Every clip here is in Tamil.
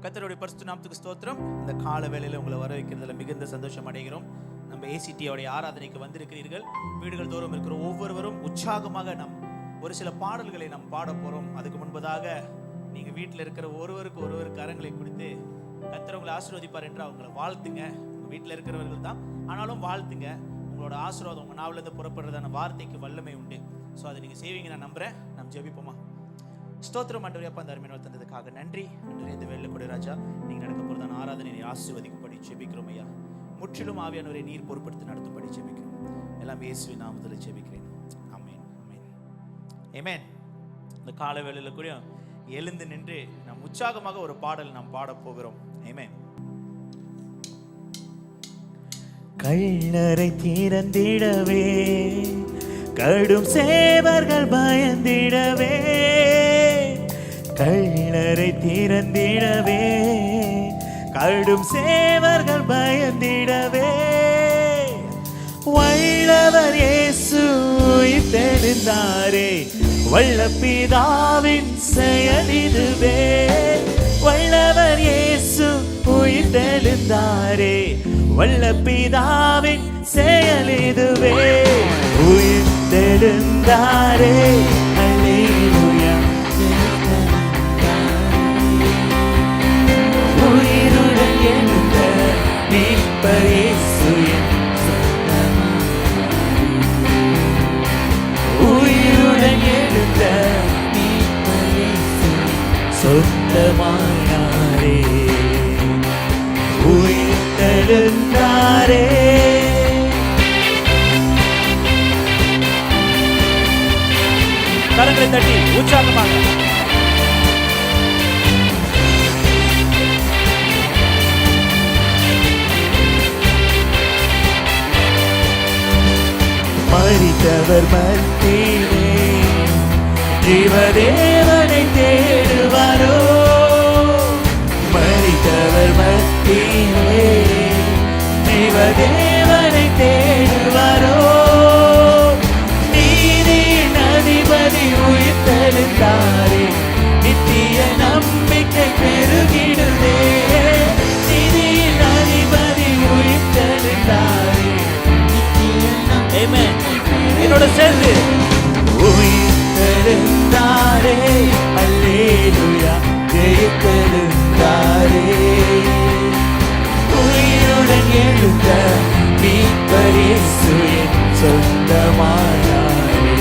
கர்த்தருடைய பரிசுத்த நாமத்துக்கு ஸ்தோத்திரம். இந்த கால வேளையில உங்களை வர வைக்கிறதுல மிகுந்த சந்தோஷம் அடைகிறோம். நம்ம ஏசிடியோடைய ஆராதனைக்கு வந்திருக்கிறீர்கள். வீடுகள் தோறும் இருக்கிற ஒவ்வொருவரும் உற்சாகமாக ஒரு சில பாடல்களை நாம் பாட போறோம். அதுக்கு முன்பதாக நீங்க வீட்டில் இருக்கிற ஒருவருக்கு கரங்களை கொடுத்து கர்த்தர் உங்களை ஆசீர்வதிப்பார் என்று அவங்களை வாழ்த்துங்க. உங்க வீட்டில் இருக்கிறவர்கள் தான், ஆனாலும் வாழ்த்துங்க. உங்களோட ஆசீர்வாதம் உங்க நாவிலிருந்து புறப்படுறதான வார்த்தைக்கு வல்லமை உண்டு. ஸோ அதை நீங்க செய்வீங்க நான் நம்புறேன். நம்ம ஜெபிப்போமா? ஸ்தோத்திரம் ஆண்டவரே, அப்பா அந்த அருமையான தந்ததுக்காக நன்றி. அன்றே இந்த வேளையில கூட ராஜா நீங்க நடக்க போறதான ஆராதனை ஆசீர்வதிக்கும்படி ஜெபிக்கிறோம் ஐயா. முற்றிலும் ஆவியானவரை நீர் பொறுப்படுத்தி நடத்தும்படி ஜெபிக்கிறோம். எல்லாம் இயேசுவின் நாமத்தில் ஜெபிக்கிறேன். ஆமென், ஆமென், ஆமென். இந்த கால வேளையில கூட எழுந்து நின்று நாம் உற்சாகமாக ஒரு பாடல் நாம் பாட போகிறோம். ஆமென். கள்ளரை திறந்திடவே கடும் சேவர்கள் பயந்திடவே, கள்ளரை திறந்திடவே கடும் சேவர்கள் பயந்திடவே, வல்லவர் இயேசு உயிர்த்தெழுந்தாரே, வல்ல பிதாவின் செயல் இதுவே. வல்லவர் இயேசு உயிர்த்தெழுந்தாரே, வல்ல பிதாவின் செயல் இதுவே. உயிர்த்தெழுந்தாரே, அல்லேலூயா. உயிருடன் எழுந்த மீட்பர் இயேசு என் சொந்தமானாரே. உயிருடன் எழுந்த மீட்பர் இயேசு சொந்தமானாரே. உயிர்த்தெழுந்தாரே. கரங்களை தட்டி உற்சாகமாக மரித்தவர் மத்தியிலே ஜீவதேவனை தேடுவாரோ, மரித்தவர் மத்தியிலே ஜீவதேவனை தேடுவாரோ, நீதியின் அதிபதி உயிர்த்தெழுந்தாரே, நித்திய நம்பிக்கை பெருகிடுதே. நீதியின் அதிபதி உயிர்த்தெழுந்தாரே, நித்திய நம்பிக்கை என்னோட சேர்ந்து உயிர்த்தெழுந்தாரே, அல்லேலூயா. ஜெயித்தெழுந்தாரே, உயிருடன் எழுந்த மீட்பர் இயேசு என் சொந்தமானாரே.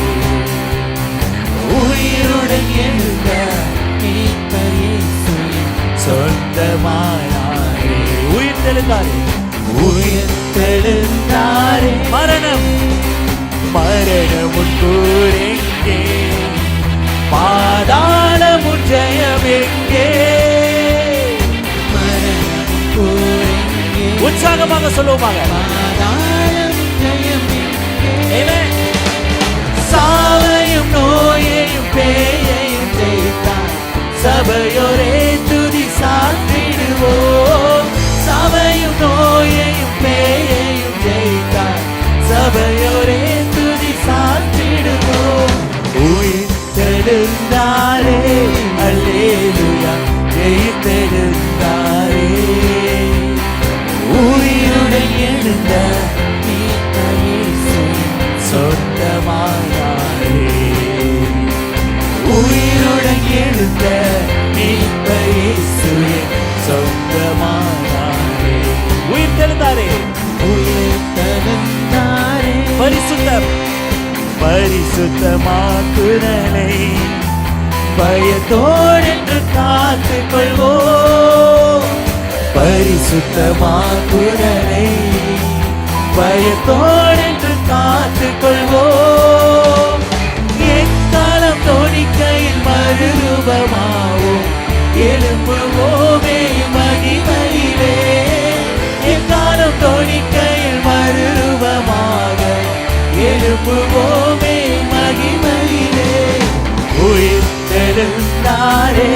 உயிருடன் எழுந்த மீட்பர் இயேசு என் சொந்தமானாரே. உயிர்த்தெழுந்தாரே, உயிர்த்தெழுந்தாரே. மரணமுன் கூரெங்கே, பாதாளமுன் ஜெயம் எங்கே? மரணமுன் கூரெங்கே, உற்சாகமாக சொல்லுவோமாக. பாதாளமுன் ஜெயம் எங்கே? சாவையும் நோயையும் பேயையும் ஜெயித்தார், சபையோரே துதி சாற்றிடுவோம். சாவையும் நோயையும் பேயையும் ஜெயித்தார், சபையோரே துதி சாற்றிடுவோம். உயிர்த்தெழுந்தாரே, அல்லேலூயா. ஜெயித்தெழுந்தாரே, உயிருடன் எழுந்த மீட்பர் இயேசு சொந்தமானாரே. உயிருடன் எழுந்த மீட்பர் இயேசு சொந்தமானாரே. உயிர்த்தெழுந்தாரே, உயிர்த்தெழுந்தாரே. பரிசுத்தமாக்குதலை பயத்தோடென்று காத்துக் கொள்வோம். பரிசுத்தமாக்குதலை பயத்தோடென்று காத்துக் கொள்வோம். எக்காலம் தோணிக்கையில் மறுரூபமாவோம், எழும்புவோமே மகிமையிலே. எக்காலம் தோணிக்கையில் மறுரூபமாக எழும்புவோமே மகிமையிலே. உயிர்த்தெழுந்தாரே,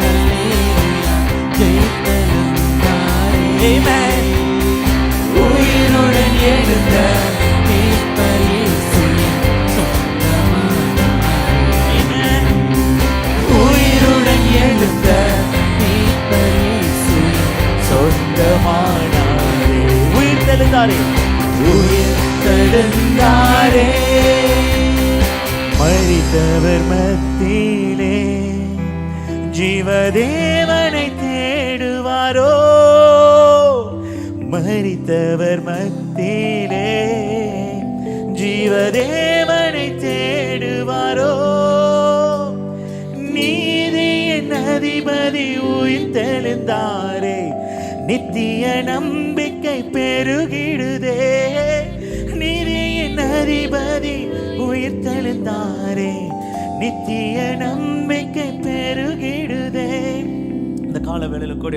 அல்லேலூயா. ஜெயித்தெழுந்தாரே, உயிருடன் எழுந்த மீட்பர் இயேசு சொந்தமானாரே. உயிருடன் எழுந்த மீட்பர் இயேசு உயிர்த்தெழுந்தாரே, உயிர்த்தெழுந்தாரே. மரித்தவர் மத்தியிலே ஜீவதேவனை தேடுவாரோ, மரித்தவர் மத்தியிலே ஜீவதேவனை தேடுவாரோ. நீதியின் அதிபதி உயிர்த்தெழுந்தாரே, நித்திய நம்பிக்கை பெருகிடுதே. நீதியின் அதிபதி உயிர்த்தெழுந்தாரே, நித்திய நம்பிக்கை பெருகிடுதே. இந்த கால வேளையில கூட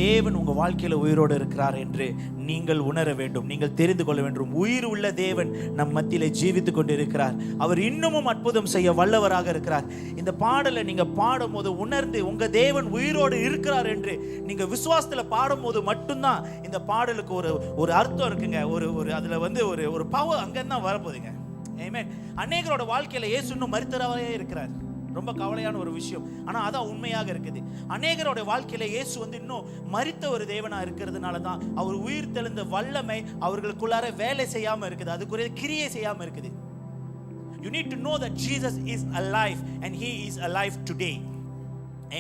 தேவன் உங்க வாழ்க்கையில உயிரோடு இருக்கிறார் என்று நீங்கள் உணர வேண்டும், நீங்கள் தெரிந்து கொள்ள வேண்டும். உயிர் உள்ள தேவன் நம் மத்தியிலே ஜீவித்துக் கொண்டு இருக்கிறார். அவர் இன்னமும் அற்புதம் செய்ய வல்லவராக இருக்கிறார். இந்த பாடலை நீங்க பாடும் போது உணர்ந்து உங்க தேவன் உயிரோடு இருக்கிறார் என்று நீங்க விசுவாசத்துல பாடும் போது மட்டும்தான் இந்த பாடலுக்கு ஒரு அர்த்தம் இருக்குங்க. ஒரு அதுல ஒரு பவர் அங்கதான் வரப்போகுதுங்க. ஆமென். அநேகரோட வாழ்க்கையில இயேசு இன்னும் மரித்தவராகவே இருக்கிறார். ரொம்ப கவலையான ஒரு விஷயம், ஆனா அதான் உண்மையாக இருக்குது. அநேகரோட வாழ்க்கையில இயேசு இன்னும் மரித்த ஒரு தேவனா இருக்கிறதுனால தான் அவர் உயிர் தெழுந்த வல்லமை அவர்களுக்குள்ளார வேலை செய்யாம இருக்குது, அதுக்குரிய கிரியை செய்யாம இருக்குது. You need to know that Jesus is alive and he is alive today.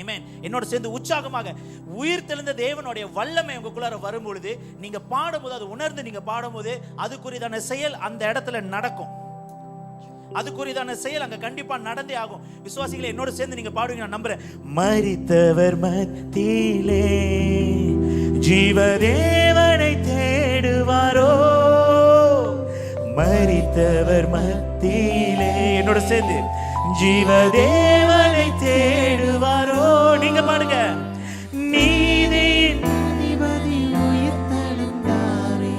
Amen. என்னோட சேர்ந்து உற்சாகமாக உயிர் தெழுந்த தேவனுடைய வல்லமை உங்களுக்குள்ளார வரும்பொழுது நீங்க பாடும்போது, அது உணர்ந்து நீங்க பாடும்போது அதுக்குரியதான செயல் அந்த இடத்துல நடக்கும். அதுக்குரியதான செயல் அங்க கண்டிப்பா நடந்தே ஆகும். விசுவாசிகளை என்னோட சேர்ந்து நீங்க பாடுவீங்க, நான் நம்புறேன். மரித்தவர் மத்தியிலே ஜீவதேவனை தேடுவாரோ, மரித்தவர் மத்தியிலே என்னோட சேர்ந்து ஜீவதேவனை தேடுவாரோ. நீங்க பாடுங்க. நீதியின் அதிபதி உயிர்த்தெழுந்தாரே,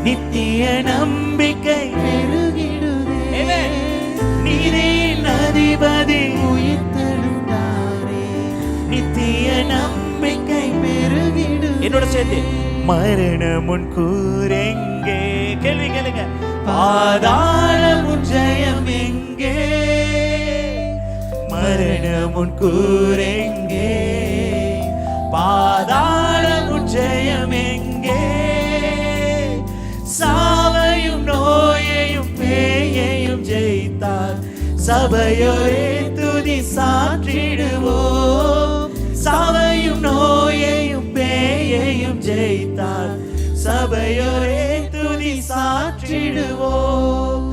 நித்திய நம்பிக்கை பெருகிடுதே. நீதியின் அதிபதி உயிர்த்தெழுந்தாரே, நித்திய நம்பிக்கை பெருகிடுதே. என்னோட சேர்ந்து மரணம் உன் கூரெங்கே, கேள்வி கேளுங்க. பாதாளம் உன் ஜெயம் எங்கே, மரணம் உன் கூரெங்கே, பாதாளம் உன் ஜெயம் எங்கே. சாவையும் நோயையும் பேயையும் ஜெயித்தார், சபையோரே துதி சாற்றிடுவோம். சாவையும் நோயையும் பேயையும் ஜெயித்தார், சபையோரே துதி சாற்றிடுவோம்.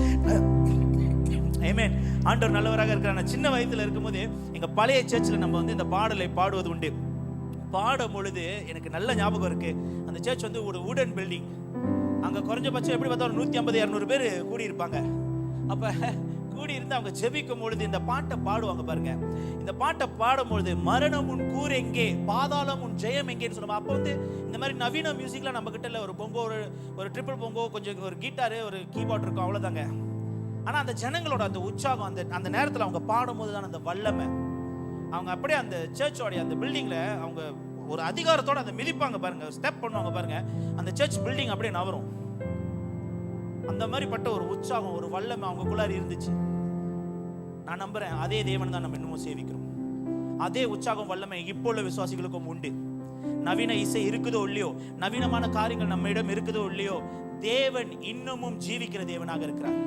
ஆமென். ஆண்டவர் நல்லவராக இருக்கிறார். நான் சின்ன வயதுல இருக்கும்போது எங்க பழைய சர்ச்சில் நம்ம இந்த பாடலை பாடுவது உண்டு. பாடும் பொழுது எனக்கு நல்ல ஞாபகம் இருக்கு. அந்த சர்ச் ஒரு வுடன் பில்டிங். அங்க குறைஞ்சபட்சம் எப்படி பார்த்தா 150-200 பேர் கூடியிருப்பாங்க. அப்ப கூடியிருந்து அவங்க ஜெபிக்கும் பொழுது இந்த பாட்டை பாடுவாங்க பாருங்க. இந்த பாட்டை பாடும்பொழுது மரணம் உன் கூர் எங்கே, பாதாளம் உன் ஜெயம் எங்கேன்னு சொல்லுவாங்க. அப்போ இந்த மாதிரி நவீன மியூசிக்லாம் நம்ம கிட்ட இல்லை. ஒரு பொங்கோ, ஒரு ட்ரிபிள் பொங்கோ, கொஞ்சம் ஒரு கிட்டாரு, ஒரு கீபோர்ட் இருக்கும், அவ்வளோதாங்க. ஆனால் அந்த ஜனங்களோட அந்த உற்சாகம், அந்த நேரத்தில் அவங்க பாடும்போது தான் அந்த வல்லமை. அவங்க அப்படியே அந்த சர்ச்சோடைய அந்த பில்டிங்கில் அவங்க ஒரு அதிகாரத்தோட அந்த மிதிப்பாங்க பாருங்க, ஸ்டெப் பண்ணுவாங்க பாருங்க. அந்த சர்ச் பில்டிங் அப்படியே நவரும். அந்த மாதிரிப்பட்ட ஒரு உற்சாகம், ஒரு வல்லமை அவங்களுக்குள்ளார இருந்துச்சு. நான் நம்புறேன் அதே தேவன் தான் நம்ம இன்னமும் சேவிக்கிறோம். அதே உற்சாகம் வல்லமை இப்போ உள்ள விசுவாசிகளுக்கும் உண்டு. நவீன இசை இருக்குதோ இல்லையோ, நவீனமான காரியங்கள் நம்ம இடம் இருக்குதோ இல்லையோ, தேவன் இன்னமும் ஜீவிக்கிற தேவனாக இருக்கிறார்.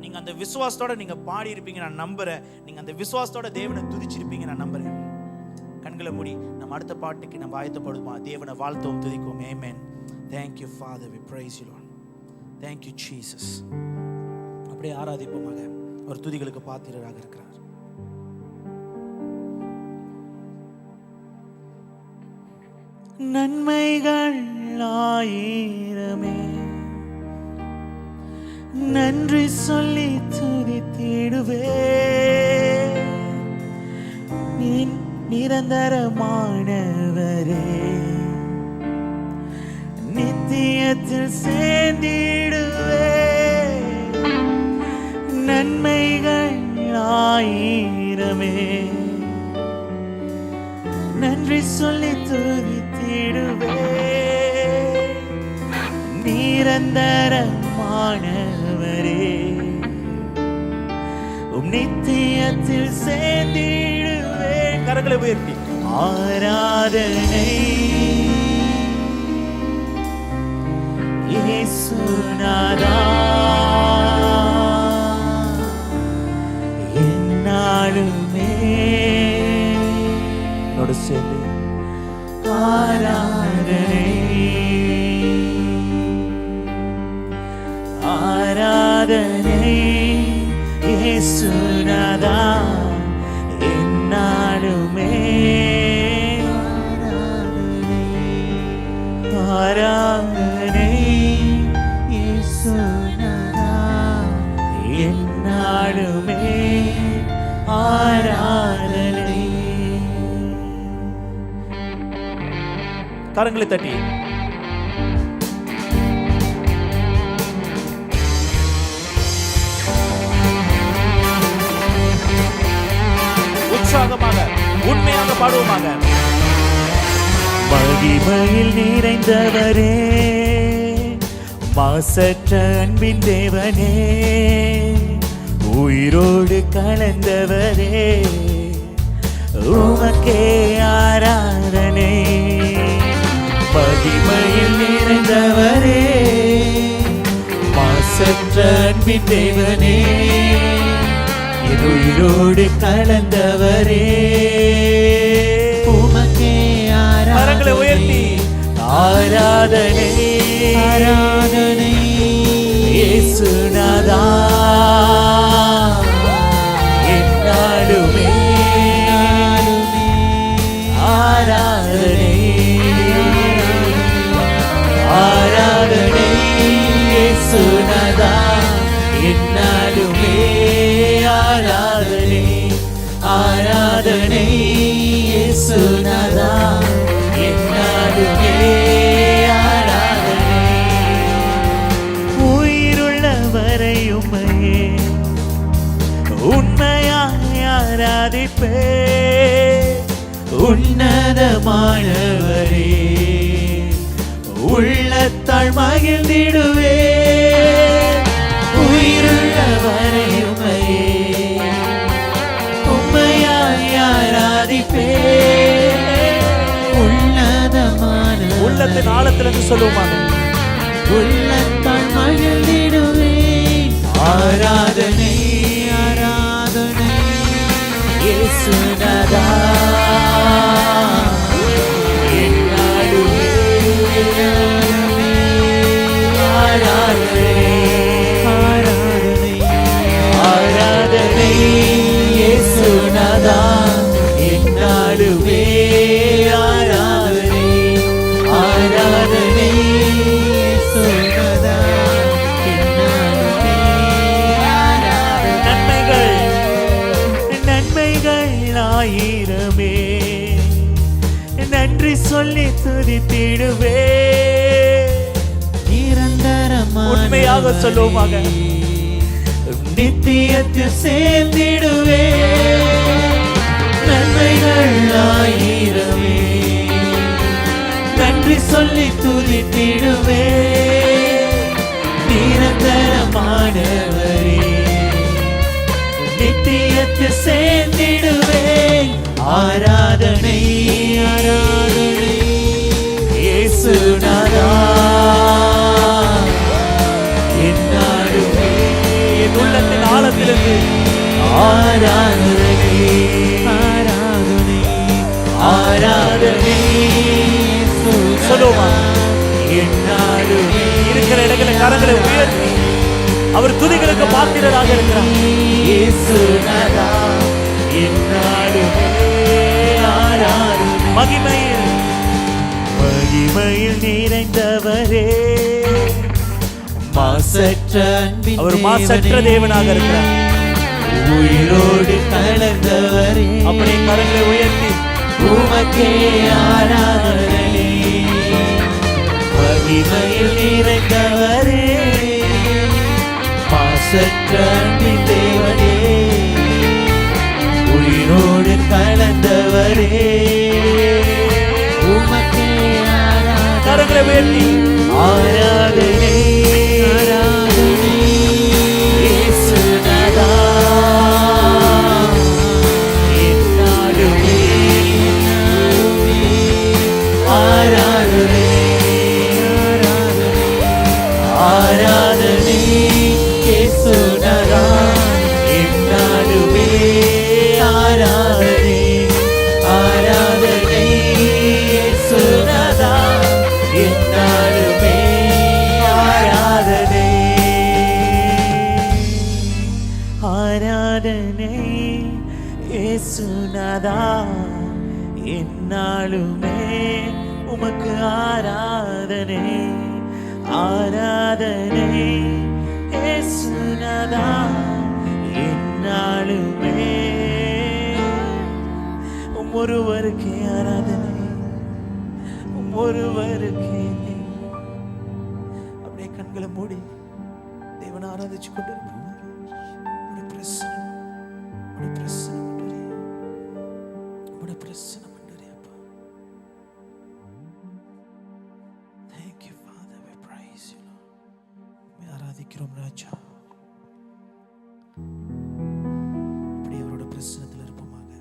நீங்க அந்த விசுவாசத்தோட நீங்க பாடி இருப்பீங்க, நான் நம்புறேன். நீங்க அந்த விசுவாசத்தோட தேவனை துதிச்சிருப்பீங்க, நான் நம்புறேன். கண்களை மூடி நம்ம அடுத்த பாட்டுக்கு நம்ம ஆயத்தப்படுமா? தேவனை வாழ்த்தவும் துதிக்கும். ஆமென். Thank you Father, we praise you Lord. Thank you Jesus. அப்படியே ஆராதிப்போமாக. ஒரு துதிகளுக்கு பாத்திரராக இருக்கிறார். நன்மைகள் ஆயிரமே நன்றி சொல்லி துதித்திடுவே, நிரந்தரமானவரே நித்தியத்தில் சேர்ந்திடுவே. நன்மைகள் ஆயிரமே நன்றி சொல்லி துதித்திடுவே, நிரந்தரமானவரே நித்தியத்தில் சேர்ந்திடுவே. கரங்களை உயர்த்தி ஆராதனை இயேசுநாதா என்னாலுமே என்னோட சேர்ந்து ஆராதனை ஆராதனை இயேசுநாதா என்னாலுமே ஆராதனை இயேசுநாதா என்னாலுமே ஆராதனை. கரங்களை தட்டி உற்சாகமாக உண்மையாக பாடுவோமாக. மகிமையில் நிறைந்தவரே, மாசற்ற அன்பின் தேவனே, உயிரோடு கலந்தவரே, உமக்கே ஆராதனை. மகிமையில் நிறைந்தவரே, மாசற்ற அன்பின் தேவனே, உயிரோடு கலந்தவரே, உமக்கே கரங்களை உயர்த்தி ஆராதனை ஆராதனை இயேசுநாதா என்னாலுமே ஆராதனை ஆராதனை இயேசுநாதா என்னாலுமே ஆராதனை ஆராதனை இயேசுநாதா என்னாலுமே ஆராதனை. உயிருள்ளவரையுமையே உண்மையாய் ஆராதிப்பே, உன்னதமானவரே உள்ளத்தால் மகிழ்ந்திடுவே. உயிருள்ளவரையுமையே உண்மையாய் ஆராதிப்பே, உன்னதமான உள்ளத்தின் ஆழத்திலிருந்து சொல்லுவோமாக. உள்ளத்தால் மகிழ்ந்திடுவே. ஆராதனை ஆராதனை இயேசுநாதா என்னாலுமே ஆராதனை ஆராதனை ஆராதனை இயேசுநாதா என்னாலுமே ஆராதனை ஆராதனை இயேசுநாதா என்னாலுமே ஆராதனை. நன்மைகள் நன்மைகள் ஆயிரமே நன்றி சொல்லி துதித்திடுவே. நிரந்தரமான உண்மையாக சொல்லுவோமாக. நித்தியத்தில் சேர்ந்திடுவே. நன்மைகள் ஆயிரமே நன்றி சொல்லி துதித்திடுவே. நிரந்தரமானவரே நித்தியத்தில் சேர்ந்திடுவே. ஆராதனை ஆராதனை இயேசுநாதா என்னாலுமே என் உள்ளத்தின் ஆழத்திலிருந்து ஆராதனை ஆராதனை ஆராதனை சொல்லுவோமா. என்னாலுமே இருக்கிற இடங்களை கரங்களை உயர்த்தி அவர் துதிகளுக்கு பாத்திரராக இருக்கிறார். இயேசுநாதா என்னாலுமே ஆராதனை. மகிமையில் மகிமையில் நிறைந்தவரே, மாசற்ற அன்பின் அவர் மாசற்ற தேவனாக இருக்கிறார். உயிரோடு கலந்தவரே, அப்படியே கரங்களை உயர்த்தி உமக்கே ஆராதனை. மகிமையில் நிறைந்தவரே, மாசற்ற அன்பின் தேவனே, உயிரோடு கலந்தவரே, உமக்கே ஆராதனை. கரங்களை உயர்த்தி ஆராதனை ஆராதனை இயேசுநாதா என்னாலுமே ஆராதனை ஆராதனை ஆராதனை இயேசுநாதா என்னாலுமே உமக்கு ஆராதனை ஆராதனை இயேசுநாதா என்னாலுமே ஒருவருக்கே ஆராதனை ஒருவருக்கே. அப்படியே கண்களை மூடி தேவனை ஆராதிச்சு கொண்டிருப்போம். ஆராதிக்கிறோம் ராஜா. அப்படி அவரோட பிரசன்னத்தில் இருப்போமாக.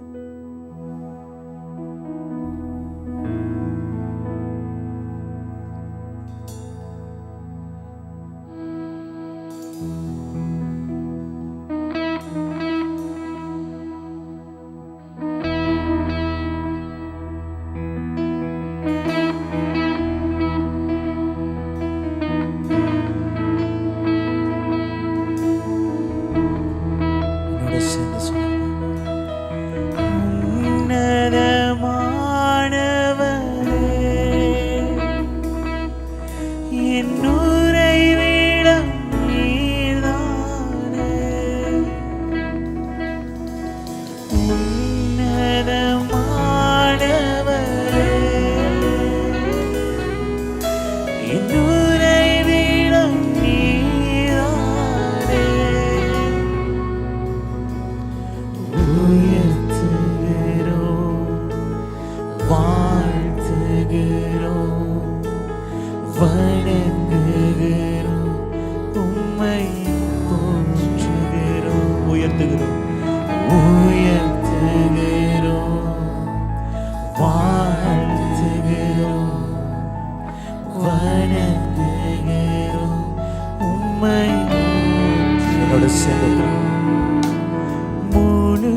முழு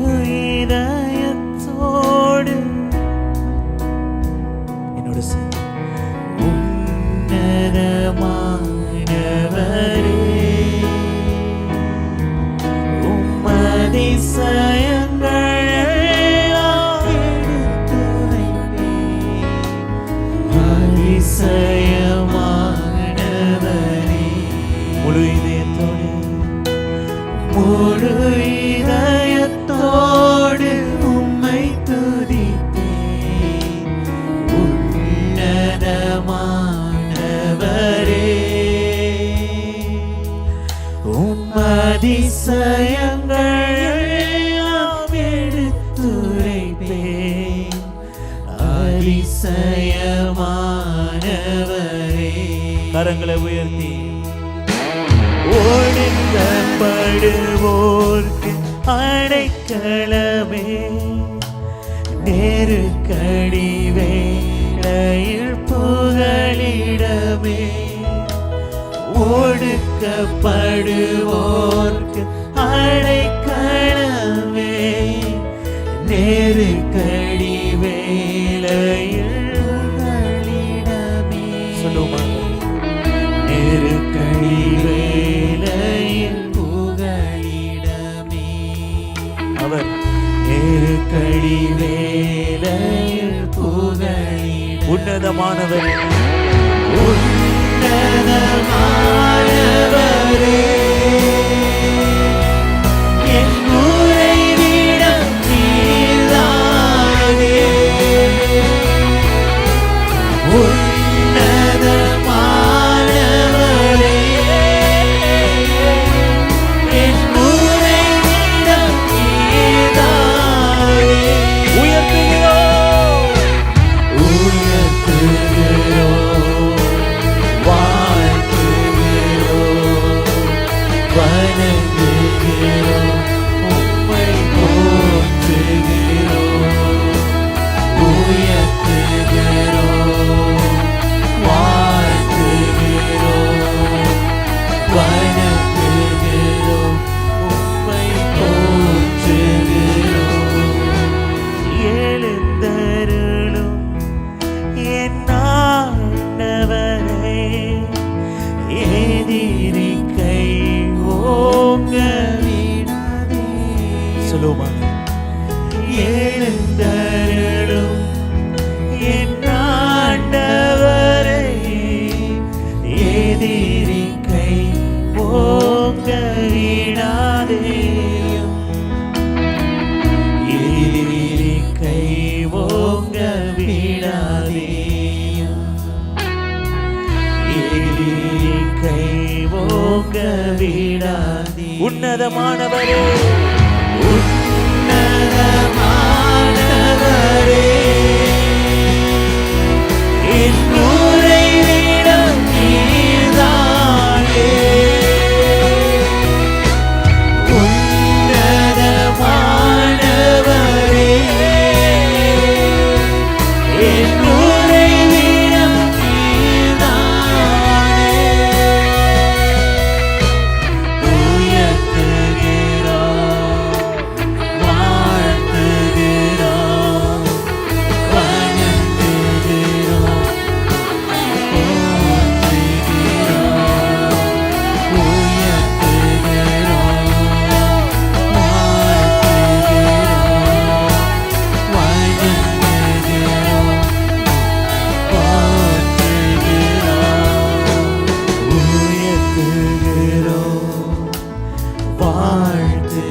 இதயத்தோடு என்னோட உன்னதமானவரே அதிசயமானவரே முழு இதயத்தோடு உம்மை துதித்தேன் உன்னதமானவரே அதிசயங்கள் எல்லாம் எடுத்துரைப்பேன் அதிசயமானவரே. கரங்களை உயர்த்தி ஒடுக்கப்படுவோர்க்கு அடைக்கலமே நெருக்கடி வேளையில் புகலிடமே ஒடுக்கப்படுவோர்க்கு அடைக்கலமே நெருக்கடி வேளையில் புகலிடமே. சொல்லுமா நெருக்கடி வேளையில் புகலிடமே. அவர் நெருக்கடி வேளையில் புகலிடமே. உன்னதமானவர் உன்னதமானவரே என் உறைவிடம் நீர்தானே. சொல்லுவோமா? எழுந்தருளும் என் ஆண்டவரை, எதிரி கை ஓங்க விடாதேயும், எதிரி கை ஓங்க விடாதேயும், எதிரி கை ஓங்க விடாதே. உன்னதமானவரே, உன்னதமானவரே, என் உறைவிடம் நீர்தானே. உன்னதமானவரே, என் உறைவிடம் நீர்தானே. உயர்த்துகிறோம், வாழ்த்துகிறோம், வணங்குகிறோம், போற்றுகிறோம். உயர்த்துகிறோம், வாழ்த்துகிறோம், வணங்குகிறோம், போற்றுகிறோம். உயர்த்துகிறோம், வாழ்த்துகிறோம்,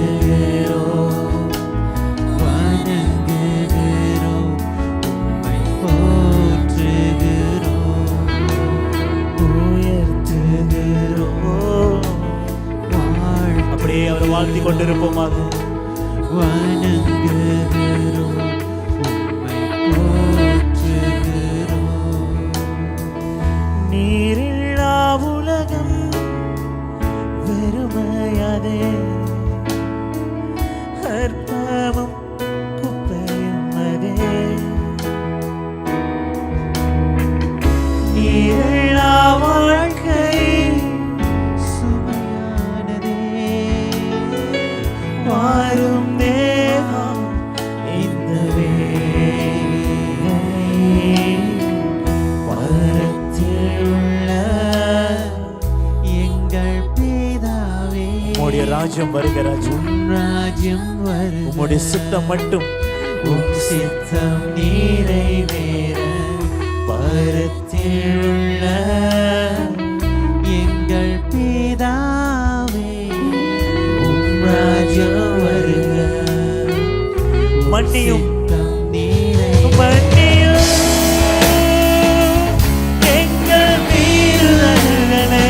வணங்குகிறோம், உம்மை போற்றுகிறோம். உயர்த்துகிறோம், அப்படியே அவரை வாழ்த்தி கொண்டிருப்போமாக. வணங்குகிறோம், உம்மை போற்றுகிறோம். நீரில்லா உலகம் வெறுமையாதே, அற்பமும் குப்பையும் அதே. நீரில்லா வாழ்க்கை சுமையானதே, வாரும் தேவம் இந்த வேளை, பரத்தில் உள்ள எங்கள் பிதாவே, உம்முடைய ராஜ்யம் வருக ராஜ்யம், உம் ராஜ்யம் வருக, உம்முடைய சித்தம் மட்டும் உம் சித்தம் நிறைவேற, பரத்தில் உள்ள எங்கள் பிதாவே, உம் ராஜ்யம் வருக, மன்னியும் சித்தம் நிறைவேற, மன்னியும் எங்கள் மீறுதல்களை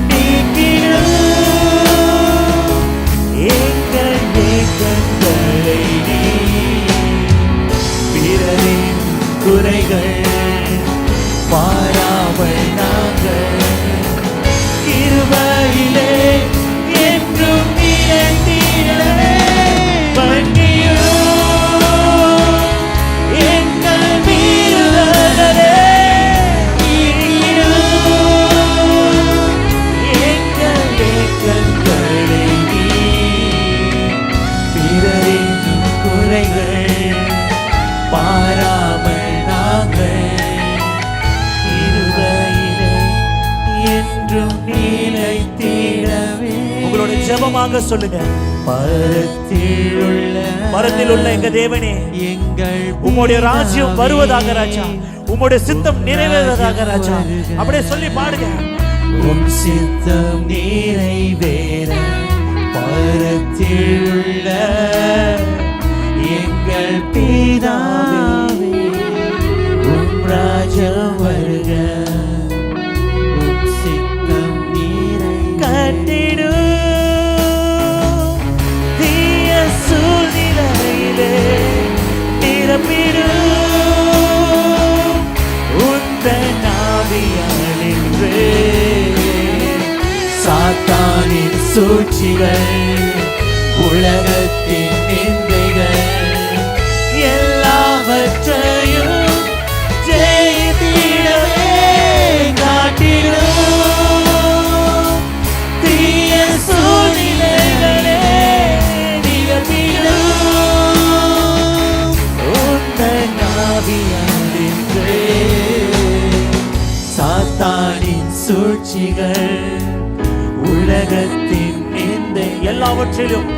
நீக்கிடும், எங்கள் தேக்கங்களை பிறரின் குறைகள் பாராமல் நாங்கள் கிருபையிலே என்றும் நிலைத்திடவே. மன்னியும் எங்கள் மீறுதல்களை நீக்கிடும், எங்கள் தேக்கங்களை பிறரின் குறைகள் பாராமல் நாங்கள் கிருபையிலே என்றும் நிலைத்திடவே. உங்களோட ஜெபமாக சொல்லுங்க. பரத்தில் உள்ள எங்க தேவனே, எங்கள் உம்முடைய ராஜ்யம் வருவதாக ராஜா, உம்முடைய சித்தம் நிறைவேறுவதாக ராஜா. அப்படியே சொல்லி பாடுங்க. உம் சித்தம் நிறைவேற, பரத்தில் உள்ள எங்கள் பிதாவே, உம் ராஜ்யம் வருக, உம் சித்தம் நீரை கட்டிடும், தீய சூழ்நிலையிலே நிரப்பிடும், உந்தன் ஆவியானின்று சாத்தானின் சூழ்ச்சிகள், உலகத்தின் நிந்தைகள் எல்லாவற்றையும் ஜெயித்திடவே காட்டிடும், தீய சூழ்நிலைகளே நிகழ்த்திடும், உந்தன் ஆவியானின்று சாத்தானின் சூழ்ச்சிகள், உலகத்தின் நிந்தை எல்லாவற்றிலும்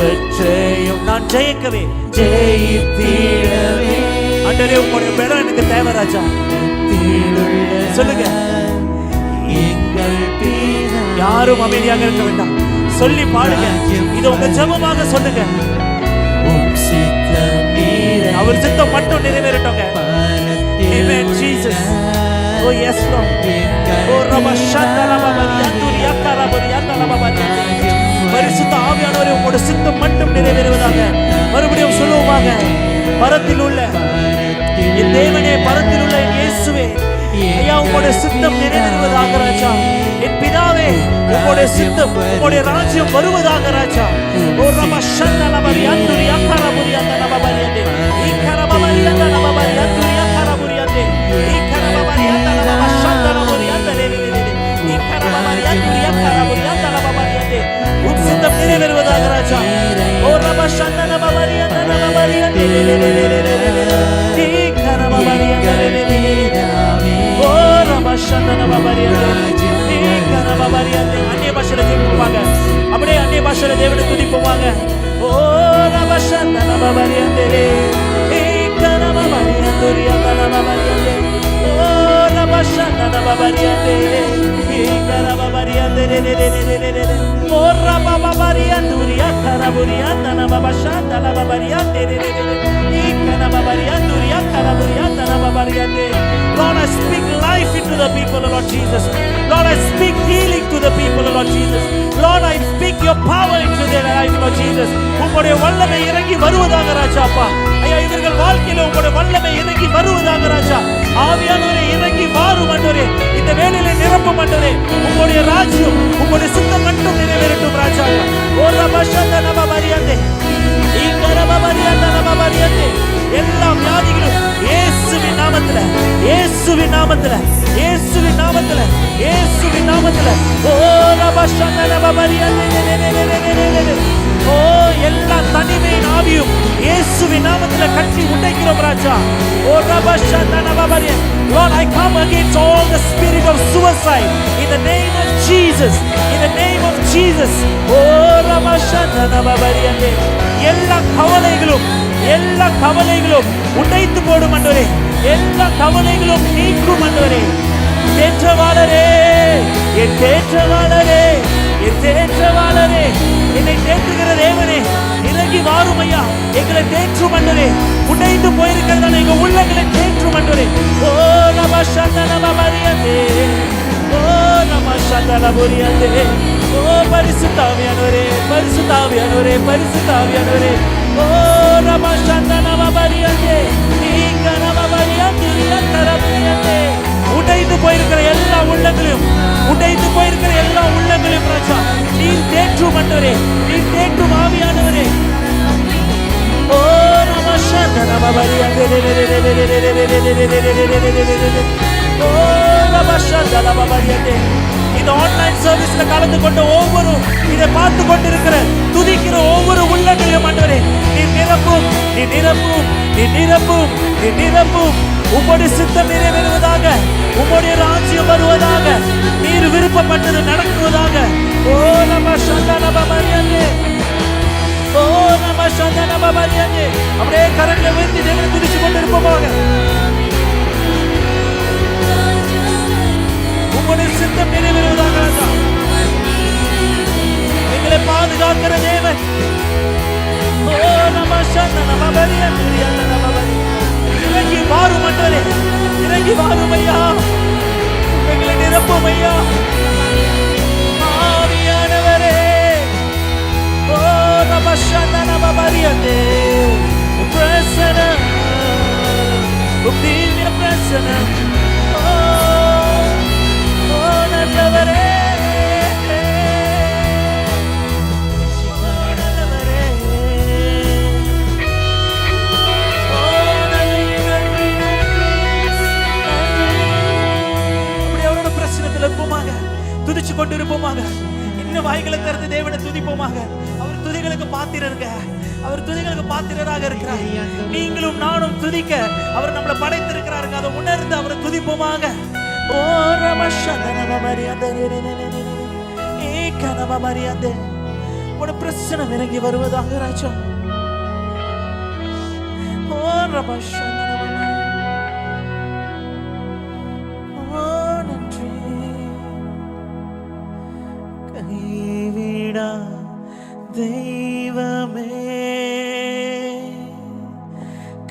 எல்லாவற்றையும் நான் ஜெயிக்கவே ஜெயித்திடவே. ஆண்டவரே உங்களுடைய பலம் எனக்கு தேவை ராஜா. சொல்லுங்க. யாரும் அமைதியாக இருக்க வேண்டாம், சொல்லி பாடுங்க. இது உங்க ஜெபமாக சொல்லுங்க. அவர் சித்தம் மட்டும் நிறைவேறட்டுங்க. Amen Jesus. Oh yes Lord. Oh Rabba Shandala Babariya Turiya Karabariya Talabariya. பரிசுத்த ஆவியானவரே உங்களுடைய சித்தம் மட்டும் நிறைவேறுவதாக. மறுபடியும் சொல்லுவோமாக. பரத்தில் உள்ள என் தேவனே, பரத்தில் உள்ள என் இயேசுவே, ஐயா உங்களுடைய சித்தம் நிறைவேறுவதாக ராஜா. என் பிதாவே உங்களுடைய சித்தம், உங்களுடைய ராஜ்யம் வருவதாக ராஜா. ஓ ரபா ஷந்தல பரியந்துரி அக்கரபுரி அந்தலபரியதே இக்கரபபரி அந்தலபரி அந்துரி அக்கரபுரியதே இக்கரபபரி அந்தலப ஷந்தலபரி அந்தலேலேலே இக்கரபபரி அந்துரி அக்கரபுரி அந்தலபரியதே. உன் சித்தம் நிறைவேறுவதாக ராஜா. ஓ ரபா ஷந்தல பபரி அந்தலபரி அந்தலேலேலே இக்கரபபரி அந்தலேலேலே ஓ ரபா ஷந்தல பபரி அந்தலேலேலே இக்கரபபரி. அந்நிய பாஷையில ஜெபிப்போமாக. அப்படியே அந்நிய பாஷையில தேவனை துதிப்போமாக. ஓ ரபா ஷந்தல பபரி அந்தலே இக்கரபபரி அந்துரி அந்தலபரியதே ஓ ரபா ஷந்தல பபரி அந்தலே இக்கரபபரி அந்தலேலேலே ஓ ரபா பபரி அந்துரி அக்கரபுரி அந்தலப ஷந்தல பபரி அந்தலேலேலே இக்கரபபரி அந்துரி அக்கரபுரி அந்தலபரியதே. Lord, I speak life into the people, Lord Jesus. Lord, I speak healing to the people, Lord Jesus. Lord, I speak your power into their life, Lord Jesus. உம்முடைய வல்லமை இறங்கி வருவதாக ராஜா. அப்பா ஐயா, இவர்கள் வாழ்க்கையில உம்முடைய வல்லமை இறங்கி வருவதாக ராஜா. ஆவியானவரே இறங்கி வாரும் ஆண்டவரே. இந்த வேளையிலே நிரப்பும் ஆண்டவரே. உம்முடைய ராஜ்யம், உம்முடைய சித்தம் மட்டும் நிறைவேறட்டும் ராஜா. ஓ ரபா ஷந்தல பபரியதே இக்கரபபரியதே பபரியதே. எல்லா வியாதிகளும் இயேசுவின் நாமத்தில, இயேசுவின் நாமத்தில, இயேசுவின் நாமத்தில, இயேசுவின் நாமத்தில. ஓ ரபா ஷந்தல பபரியதே. ஓ எல்லா தனிமையின் ஆவியும் இயேசுவின் நாமத்தில கட்டி உடைக்கிறோம் ராஜா. ஓ ரபா ஷந்தல பபரியதே. Lord, I come against all the spirit of suicide in the name of Jesus. In the name of Jesus. ஓ ரபா ஷந்தல பபரியதே. எல்லா கவலைகளும், எல்லா கவலைகளும் உடைத்து போடும் ஆண்டவரே. எல்லா கவலைகளும் நீக்கும் ஆண்டவரே. தேற்றவாளரே, என் தேற்றவாளரே, என் தேற்றவாளரே, என்னை தேற்றுகிற தேவனே இறங்கி வாரும் ஐயா. எங்களை தேற்றும் ஆண்டவரே. உடைந்து போயிருக்கிறதான எங்க உள்ளங்களை தேற்றும் ஆண்டவரே. ஓ ரபா ஷந்தல பபரியதே ஓ ரபா ஷந்தல பபரியதே. ஓ பரிசுத்த ஆவியானவரே, பரிசுத்த ஆவியானவரே, பரிசுத்த ஆவியானவரே. ஓ ரபா ஷந்தல பபரியதே இக்கரபபரியதே இக்கரபரியதே. உடைந்து போயிருக்கிற எல்லா உள்ளங்களையும், உடைந்து போயிருக்கிற எல்லா உள்ளங்களையும் ராஜா நீர் தேற்றும் ஆண்டவரே. நீர் தேற்றும் ஆவியானவரே. ஓ ரபா ஷந்தல பபரியதே ஓ ரபா ஷந்தல பபரியதே. இந்த ஆன்லைன் சர்வீஸ்ல கலந்து கொண்ட ஒவ்வொரு, இதை பார்த்து கொண்டிருக்கிற துதிக்கிற ஒவ்வொரு உள்ளங்களையும் ஆண்டவரே நீர் நிரப்பும், நீர் நிரப்பும், நீர் நிரப்பும், நீர் நிரப்பும். உம்முடைய சித்தம் நிறைவேறுவதாக, உம்முடைய ராஜ்யம் வருவதாக, நீர் விருப்பப்பட்டது நடக்குவதாக. ஓ ரபா ஷந்தல பபரியதே ஓ ரபா ஷந்தல பபரியதே. அப்படியே கரங்களை உயர்த்தி தேவனை துதிச்சு கொண்டிருப்போமாக. உம்முடைய சித்தம் நிறைவேறுவதாக ராஜா. எங்களை பாதுகாக்கிற தேவன். ஓ ரபா ஷந்தல பபரியதே இறங்கி வாரும் ஆண்டவரே. இறங்கி வாரும் ஐயா. எங்களை நிரப்பும் ஐயா. ஆவியானவரே. ஓ ரபா ஷந்தல பபரியதே. பிரசன்னம், திவ்ய பிரசன்னம். ஓ நல்லவரே. துதிச்சு கொண்டிருப்போமாக. இன்னும் வாய்களை திறந்து தேவனை துதிப்போமாக. அவர் துதிகளுக்கு பாத்திரருங்க. அவர் துதிகளுக்கு பாத்திரராக இருக்கிறார். நீங்களும் நானும் துதிக்க அவர் நம்மளை படைத்திருக்கிறாருங்க. அதை உணர்ந்து அவரை துதிப்போமாக. ஓ ரபா ஷந்தல பபரியதே இக்கரபபரியதே உட பிரசனம் இறங்கி வருவதாக ராஜா. ஓ ரபஷனரபா, ஓ நன்றி. கைவிடா தெய்வமே,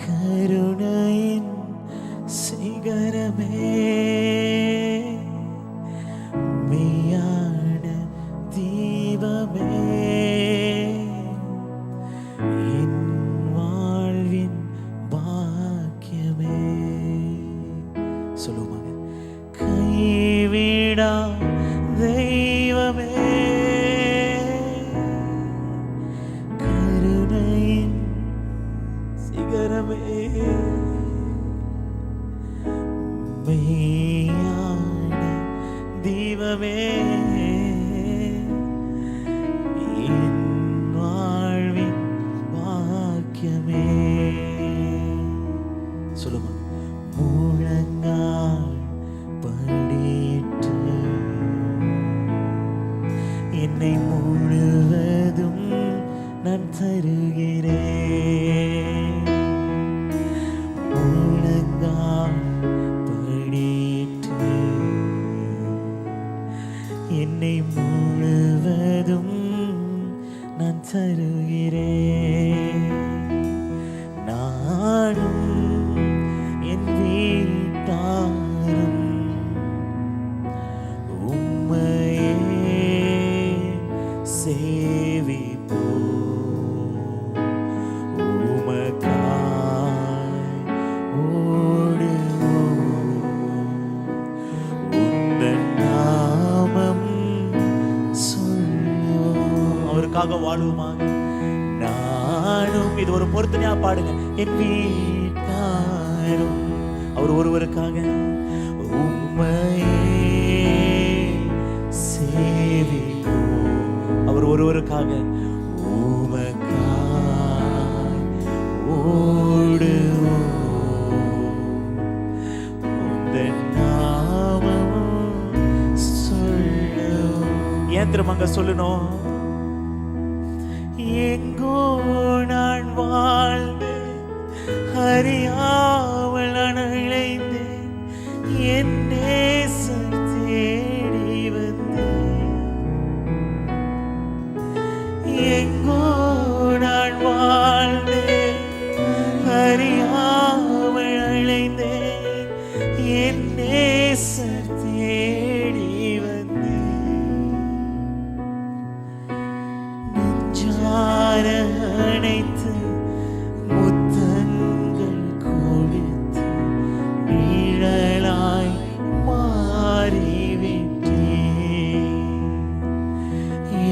கருணையின் சிகரமே, மெய்யான தீபமே, என் வாழ்வின் பாக்கியமே. சொல்லுவாங்க. கைவிடா தெய்வமே, கருணையின் சிகரமே, மெய்யான தீபமே, என் வாழ்வின் பாக்கியமே. சொல்லுமா. முழங்கால் படிட்டு என்னை முழுவதும் நான் தருகிறேன். முழங்கால் படிட்டு என்னை முழுவதும் நான் தருகிறேன். நானும் என் வீட்டாரும் உம்மையே சேவிப்போம். உமக்காய் ஓடுவோம். உந்தன் நாமம் சொல்லுவோம். அவருக்காக வாழுவோமாக. நானும், இது ஒரு பொருத்தனையா பாடுங்க. என் வீட்டாரும் அவர் ஒருவருக்காக உம்மையே சேவிப்போம். அவர் ஒருவருக்காக உமக்காய் ஓடுவோம். உந்தன் நாமம் சொல்லுவோம். ஏன் திரும்ப சொல்லணும்? எங்கோ நான் வாழ்ந்து அறியாமல் நான் இழைந்தேன். என் நேசர் தேடி வந்தேன். எங்கோ நான் வாழ்ந்து அறியாமல் இழைந்தேன். என் நேசர் தேடி வந்தேன். நெஞ்சார அணைத்து முத்தங்கள் கொடுத்து நிழலாய் மாறிவிட்டேன்.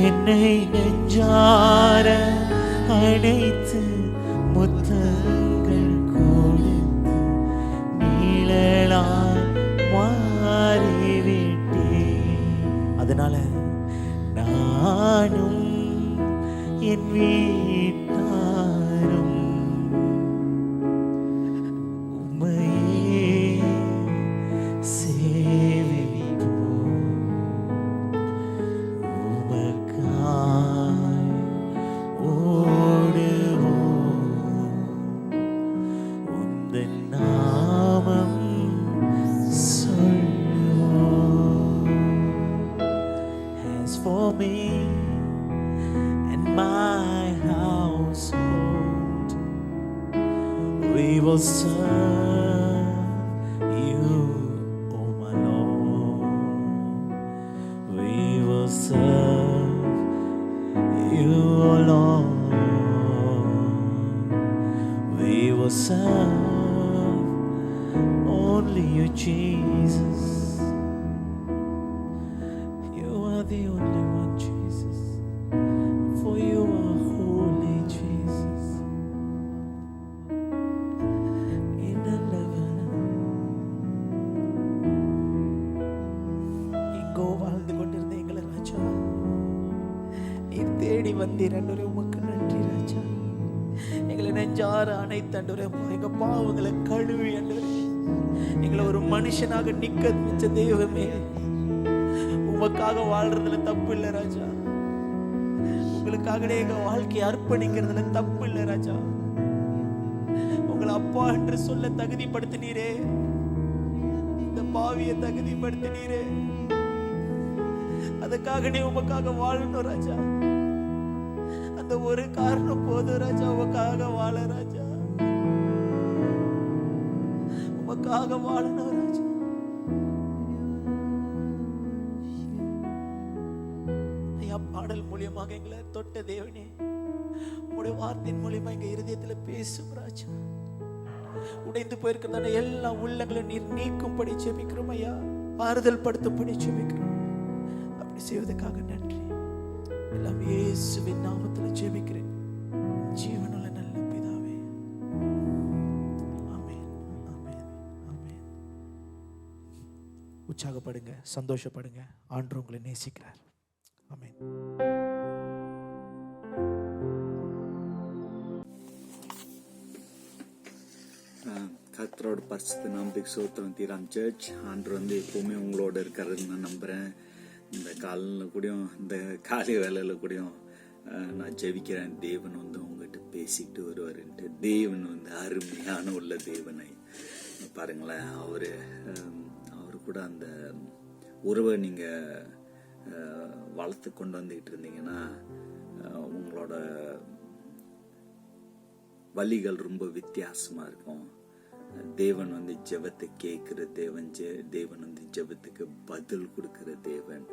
என்னை நெஞ்சார அணைத்து முத்தங்கள் கொடுத்து நிழலாய் மாறிவிட்டேன். அதனால நானும் என் வீட்டாரும் உம்மையே சேவிப்போம். உமக்காய் ஓடுவோம். உந்தன் நாமம் சொல்லுவோம். As for me and my household, we will serve you, oh my Lord. We will serve you, oh Lord. We will serve only you, Jesus. You are the only one, Jesus. For you are holy, Jesus. In the எங்கோ வாழ்ந்து கொண்டிருந்த எங்களை ராஜா நீர் தேடி வந்தீர். ஆண்டவரே உமக்கு நன்றி ராஜா. எங்களை நெஞ்சார அனைத்து ஆண்டவரே எங்க பாவங்களை கழுவி ஆண்டவரே எங்களை ஒரு மனுஷனாக நிக்க வச்ச தெய்வமே, உமக்காக வாழ்றதுல தப்பு இல்லை ராஜா. உங்களுக்காக எங்க வாழ்க்கையை அர்ப்பணிக்கிறதுல தப்பு இல்லை ராஜா. உங்களை அப்பா என்று சொல்ல தகுதிப்படுத்தினீரே, இந்த பாவியை தகுதிப்படுத்தினீரே, அதுக்காக நீ உமக்காக வாழணும் ராஜா. அந்த ஒரு காரணம் போதும் ராஜா, உமக்காக வாழ ராஜா, உமக்காக வாழணும் ராஜா. ஐயா, பாடல் மூலியமாக எங்களை தொட்ட தேவனே, உங்களுடைய வார்த்தையின் மூலியமா எங்க இருதயத்துல பேசும் ராஜா. உடைந்து போயிருக்கிறதான எல்லா உள்ளங்களும் நீர் நீக்கும்படி ஜெபிக்கிறோம் ஐயா, ஆறுதல் படுத்தும்படி ஜெபிக்கிறோம். அப்படி செய்வதற்காக நன்றி. எல்லாம் இயேசுவின் நாமத்தில் ஜெபிக்கிறேன், ஜீவனுள்ள நல்ல பிதாவே. ஆமென், ஆமென், ஆமென். உற்சாகப்படுங்க, சந்தோஷப்படுங்க. ஆண்டவர் உங்களை நேசிக்கிறார். ஆமென். கர்த்தரோட பரிசுத்த நாமத்துக்கு ஸ்தோத்திரம். தீராம் சர்ச் ஆண்டவர் வந்து எப்பவுமே உங்களோட இருக்கிறதுன்னு நான் நம்புறேன். இந்த காலையில் கூடயும் இந்த காலை வேலையில் கூடயும் நான் ஜெபிக்கிறேன், தேவன் வந்து உங்ககிட்ட பேசிக்கிட்டு வருவாருன்ட்டு. தேவன் வந்து அருமையான உள்ள தேவனை பாருங்களேன். அவரு கூட அந்த உறவை நீங்கள் வளர்த்து கொண்டு வந்துக்கிட்டு இருந்தீங்கன்னா உங்களோட வழிகள் ரொம்ப வித்தியாசமாக இருக்கும். தேவன் வந்து ஜெபத்தை கேட்கிற தேவன், தேவன் வந்து ஜெபத்துக்கு பதில் கொடுக்கிற தேவன்.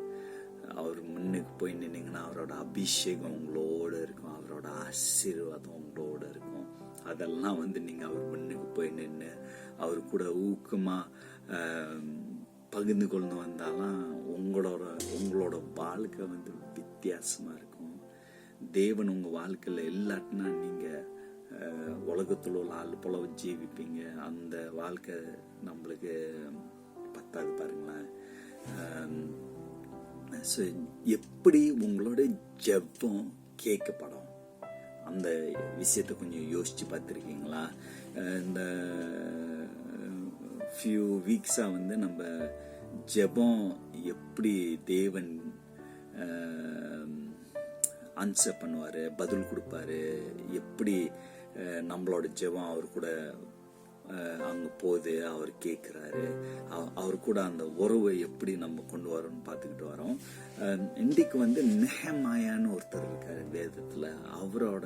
அவர் முன்னுக்கு போய் நின்னீங்கன்னா அவரோட அபிஷேகம் உங்களோட இருக்கும், அவரோட ஆசீர்வாதம் உங்களோட இருக்கும். அதெல்லாம் வந்து நீங்கள் அவர் முன்னுக்கு போய் நின்று அவர் கூட ஊக்கமாக பகிர்ந்து கொண்டு வந்தாலும் உங்களோட வாழ்க்கை வந்து வித்தியாசமாக இருக்கும். தேவன் உங்கள் வாழ்க்கையில் இல்லாட்டினா நீங்கள் உலகத்தில் உள்ள ஆள் போல ஜீவிப்பீங்க. அந்த வாழ்க்கை நம்மளுக்கு பத்தாது பாருங்களேன். ஸோ எப்படி உங்களோட ஜெபம் கேட்கப்படும் அந்த விஷயத்தை கொஞ்சம் யோசிச்சு பார்த்துருக்கீங்களா? இந்த ஃபியூ வீக்ஸாக வந்து நம்ம ஜெபம் எப்படி தேவன் ஆன்சர் பண்ணுவார், பதில் கொடுப்பாரு, எப்படி நம்மளோட ஜெபம் அவர் கூட அங்கே போகுது, அவர் கேட்குறாரு, அவர் கூட அந்த உறவை எப்படி நம்ம கொண்டு வரோம்னு பார்த்துக்கிட்டு வரோம். இன்றைக்கு வந்து நெஹெமாயான்னு ஒருத்தர் இருக்காரு வேதத்தில். அவரோட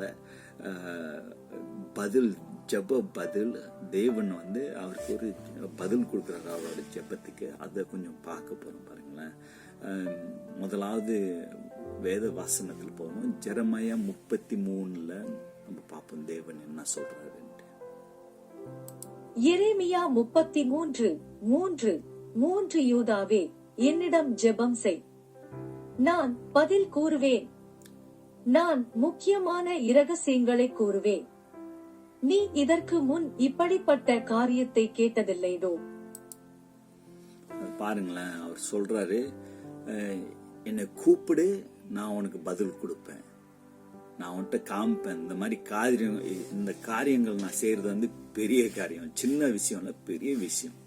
பதில், ஜெப பதில், தேவன் வந்து அவருக்கு ஒரு பதில் கொடுக்குறாரு அவரோட ஜெபத்துக்கு. அதை கொஞ்சம் பார்க்க போகிறோம் பாருங்களேன். முதலாவது வேத வாசனத்தில் போவோம். ஜெரமையா 33 நம்ம பார்ப்போம் தேவன் என்ன சொல்றாரு. எரேமியா 33:3 யூதாவே, என்னிடம் ஜெபம் செய், நான் பதில் கூறுவேன், நான் முக்கியமான இரகசியங்களை கூறுவேன். நீ இதற்கு முன் இப்படிப்பட்ட காரியத்தை கேட்டதில்லைதோ. பாருங்களேன், அவர் சொல்றாரு, என்னை கூப்பிடு, நான் உனக்கு பதில் கொடுப்பேன், நான் உன்கிட்ட காமிப்பேன். இந்த மாதிரி இந்த காரியங்கள் நான் செய்யறது வந்து பெரிய காரியம், சின்ன விஷயம் இல்லை, பெரிய விஷயம்.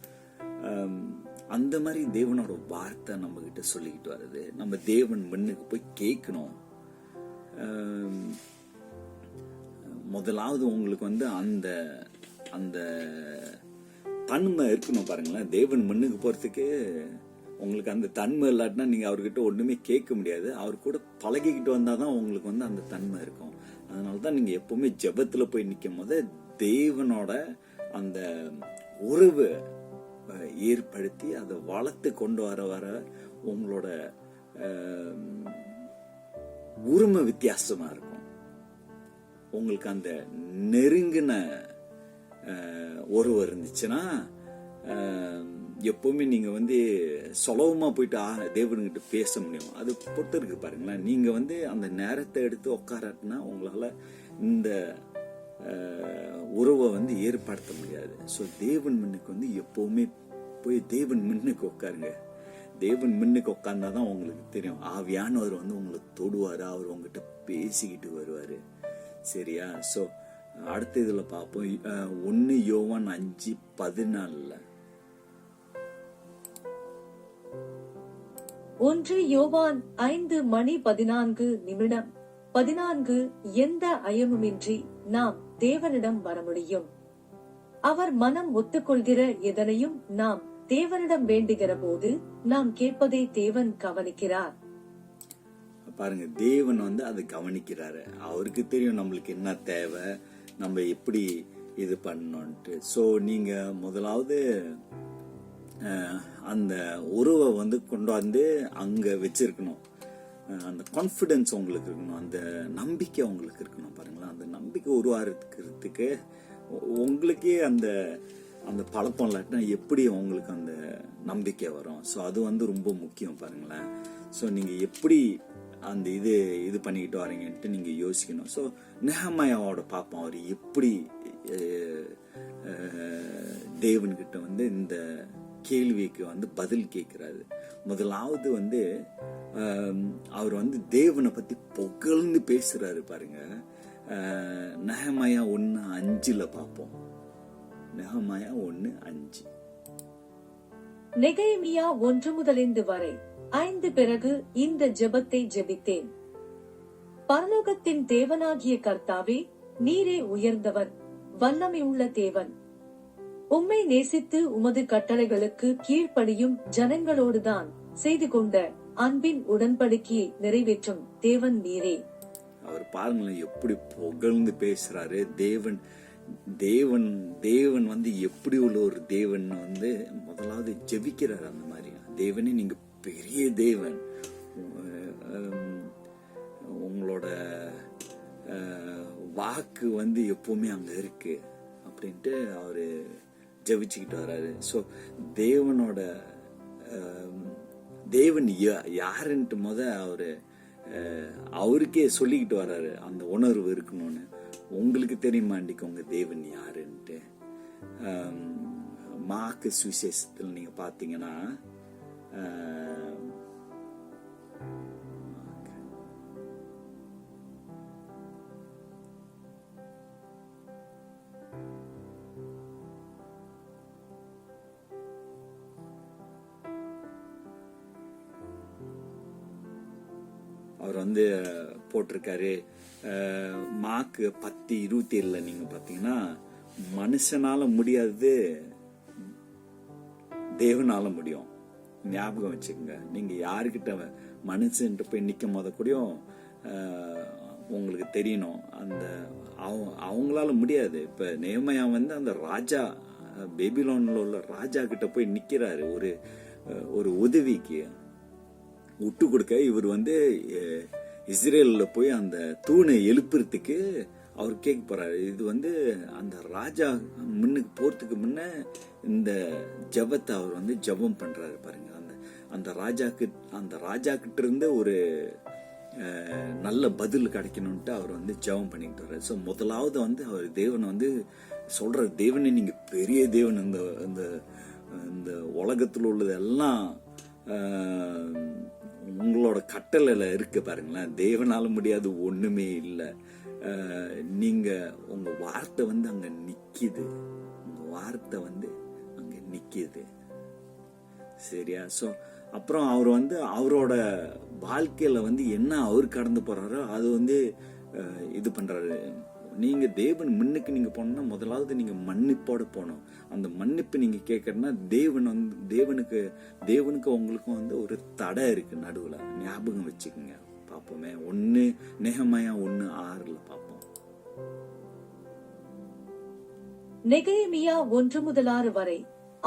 அந்த மாதிரி தேவனோட வார்த்தை நம்ம கிட்ட சொல்லிக்கிட்டு வருது. நம்ம தேவன் முன்னுக்கு போய் கேட்கணும். முதலாவது உங்களுக்கு வந்து அந்த தன்மை இருக்கணும் பாருங்களேன். தேவன் முன்னுக்கு போறதுக்கு உங்களுக்கு அந்த தன்மை இல்லாட்டினா நீங்க அவர்கிட்ட ஒண்ணுமே கேட்க முடியாது. அவர் கூட பழகிக்கிட்டு வந்தாதான் உங்களுக்கு வந்து அந்த தன்மை இருக்கும். அதனாலதான் நீங்க எப்பவுமே ஜெபத்துல போய் நிற்கும் போது தேவனோட அந்த உறவு ஏற்படுத்தி அதை வளர்த்து கொண்டு வர உங்களோட உரிமை வித்தியாசமா இருக்கும். உங்களுக்கு அந்த நெருங்கின உறவு இருந்துச்சுன்னா எப்பவுமே நீங்க வந்து சுலபமா போயிட்டு தேவன்கிட்ட பேச முடியும். அது பொறுத்து இருக்கு பாருங்களேன். நீங்க வந்து அந்த நேரத்தை எடுத்து உட்காரட்டுனா உங்களால இந்த உறவை வந்து ஏற்படுத்த முடியாது. ஸோ தேவன் முன்னுக்கு வந்து எப்பவுமே போய் தேவன் முன்னுக்கு உட்காருங்க. தேவன் முன்னுக்கு உட்கார்ந்தாதான் உங்களுக்கு தெரியும். ஆவியானவர் வந்து உங்களை தொடுவாரு, அவர் உங்ககிட்ட பேசிக்கிட்டு வருவாரு. சரியா? ஸோ அடுத்த இதுல பார்ப்போம். 1 யோவான் 5:14. 1 யோவான் 5:14. 14 எந்த ஐயமுமின்றி நாம் தேவனிடம் வர முடியும். அவர் மனம் ஒத்துக்கொள்கிற எதனையும் நாம் தேவனிடம் வேண்டுகிற போது நாம் கேட்பதை தேவன் கவனிக்கிறார். பாருங்க, தேவன் வந்து அதை கவனிக்கிறாரு. அவருக்கு தெரியும் நம்மளுக்கு என்ன தேவை, நம்ம எப்படி இது பண்ணணும்ட்டு. ஸோ நீங்க முதலாவது அந்த உறவை வந்து கொண்டு வந்து அங்க வச்சிருக்கணும். அந்த கான்ஃபிடன்ஸ் உங்களுக்கு இருக்கணும், அந்த நம்பிக்கை உங்களுக்கு இருக்கணும். பாருங்களேன், அந்த நம்பிக்கை உருவாக்குறதுக்கு உங்களுக்கே அந்த அந்த பழக்கம் இல்லாட்டினா எப்படி உங்களுக்கு அந்த நம்பிக்கை வரும்? ஸோ அது வந்து ரொம்ப முக்கியம். பாருங்களேன், ஸோ நீங்க எப்படி அந்த இது பண்ணிக்கிட்டு வரீங்கன்ட்டு நீங்க யோசிக்கணும். ஸோ நெஹெமியாவோட பார்ப்போம், அவர் எப்படி தேவன்கிட்ட வந்து இந்த கேள்விக்கு வந்து பதில் கேட்கிறாரு. முதலாவது வந்து அவர் வந்து தேவனை பத்தி புகழ்ந்து பேசுறாரு. பாருங்க, நெஹெமியா 1:5 பார்ப்போம். நெஹெமியா 1:5. நெகேமியா 1 முதல் 5 வரை. 5 பிறகு இந்த ஜெபத்தை ஜெபித்தேன். பரலோகத்தின் தேவனாகிய கர்த்தாவே, நீரே உயர்ந்தவர், வல்லமை உள்ள தேவன். உம்மை நேசித்து உமது கட்டளைகளுக்கு கீழ்ப்படியும் ஜனங்களோடுதான் செய்து கொண்ட அன்பின் உடன்படிக்கையை நிறைவேற்றும் தேவன் நீரே. அவர் பாருங்களேன் எப்படி புகழ்ந்து பேசுறாரு. தேவன் வந்து எப்படி உள்ள ஒரு தேவன் வந்து முதலாவது ஜெபிக்கிறாரு. அந்த மாதிரி, தேவனே நீங்க பெரிய தேவன், உங்களோட வாக்கு வந்து எப்பவுமே அங்க இருக்கு அப்படின்ட்டு அவரு ஜெபிச்சுக்கிட்டு வர்றாரு. ஸோ தேவன் யாருன்ட்டு அவருக்கே சொல்லிக்கிட்டு வர்றாரு. அந்த உணர்வு இருக்கணும்னு. உங்களுக்கு தெரியுமா அன்றைக்கு உங்க தேவன் யாருன்ட்டு? மார்க்கு சுவிசேஷத்தில் நீங்க பாத்தீங்கன்னா அவர் வந்து போட்டிருக்காரு. மார்க்கு 10:27 நீங்க பாத்தீங்கன்னா, மனுஷனால முடியாது, தேவனால முடியும். ஞாபகம் வச்சுக்கோங்க. நீங்க யாருக்கிட்ட மனுஷன்ட்டு போய் நிக்கும் போத கூடயும் உங்களுக்கு தெரியணும், அந்த அவங்களால முடியாது. இப்ப நெஹெமியா வந்து அந்த ராஜா, பேபிலோன்ல உள்ள ராஜா கிட்ட போய் நிக்கிறாரு ஒரு உதவிக்கு விட்டு கொடுக்க. இவர் வந்து இஸ்ரேல்ல போய் அந்த தூணை எழுப்புறதுக்கு அவர் கேட்க போறாரு. இது வந்து அந்த ராஜா முன்னுக்கு போறதுக்கு முன்ன இந்த ஜபத்தை அவர் வந்து ஜபம் பண்றாரு. பாருங்க, அந்த ராஜா கிட்ட இருந்து ஒரு நல்ல பதில் கிடைக்கணும்ட்டு அவர் வந்து ஜபம் பண்ணிக்கிட்டு வர்றாரு. ஸோ முதலாவது வந்து அவர் தேவனை வந்து சொல்ற, தேவனை நீங்க பெரிய தேவன், இந்த உலகத்தில் உள்ளது எல்லாம் உங்களோட கட்டளையில இருக்கு. பாருங்களேன், தேவனால முடியாது ஒண்ணுமே இல்லை. நீங்க உங்க வார்த்தை வந்து அங்க நிக்குது, உங்க வார்த்தை வந்து அங்க நிக்குது. சரியா? சோ அப்புறம் அவர் வந்து அவரோட வாழ்க்கையில வந்து என்ன அவர் கடந்து போறாரோ அது வந்து இது பண்றாரு. நீங்க தேவன் முன்னுக்கு நீங்க போனோம்னா முதலாவது நீங்க மன்னிப்போட போகணும். அந்த மன்னிப்பு நீங்க கேட்கறதுனா தேவனுக்கு உங்களுக்கும் வந்து ஒரு தடை இருக்கு நடுவுல. ஞாபகம் வச்சுக்கோங்க. பாப்போமே, நெஹெமியா 1:6 பாப்போம். நெகேமியா 1 முதல் 6 வரை.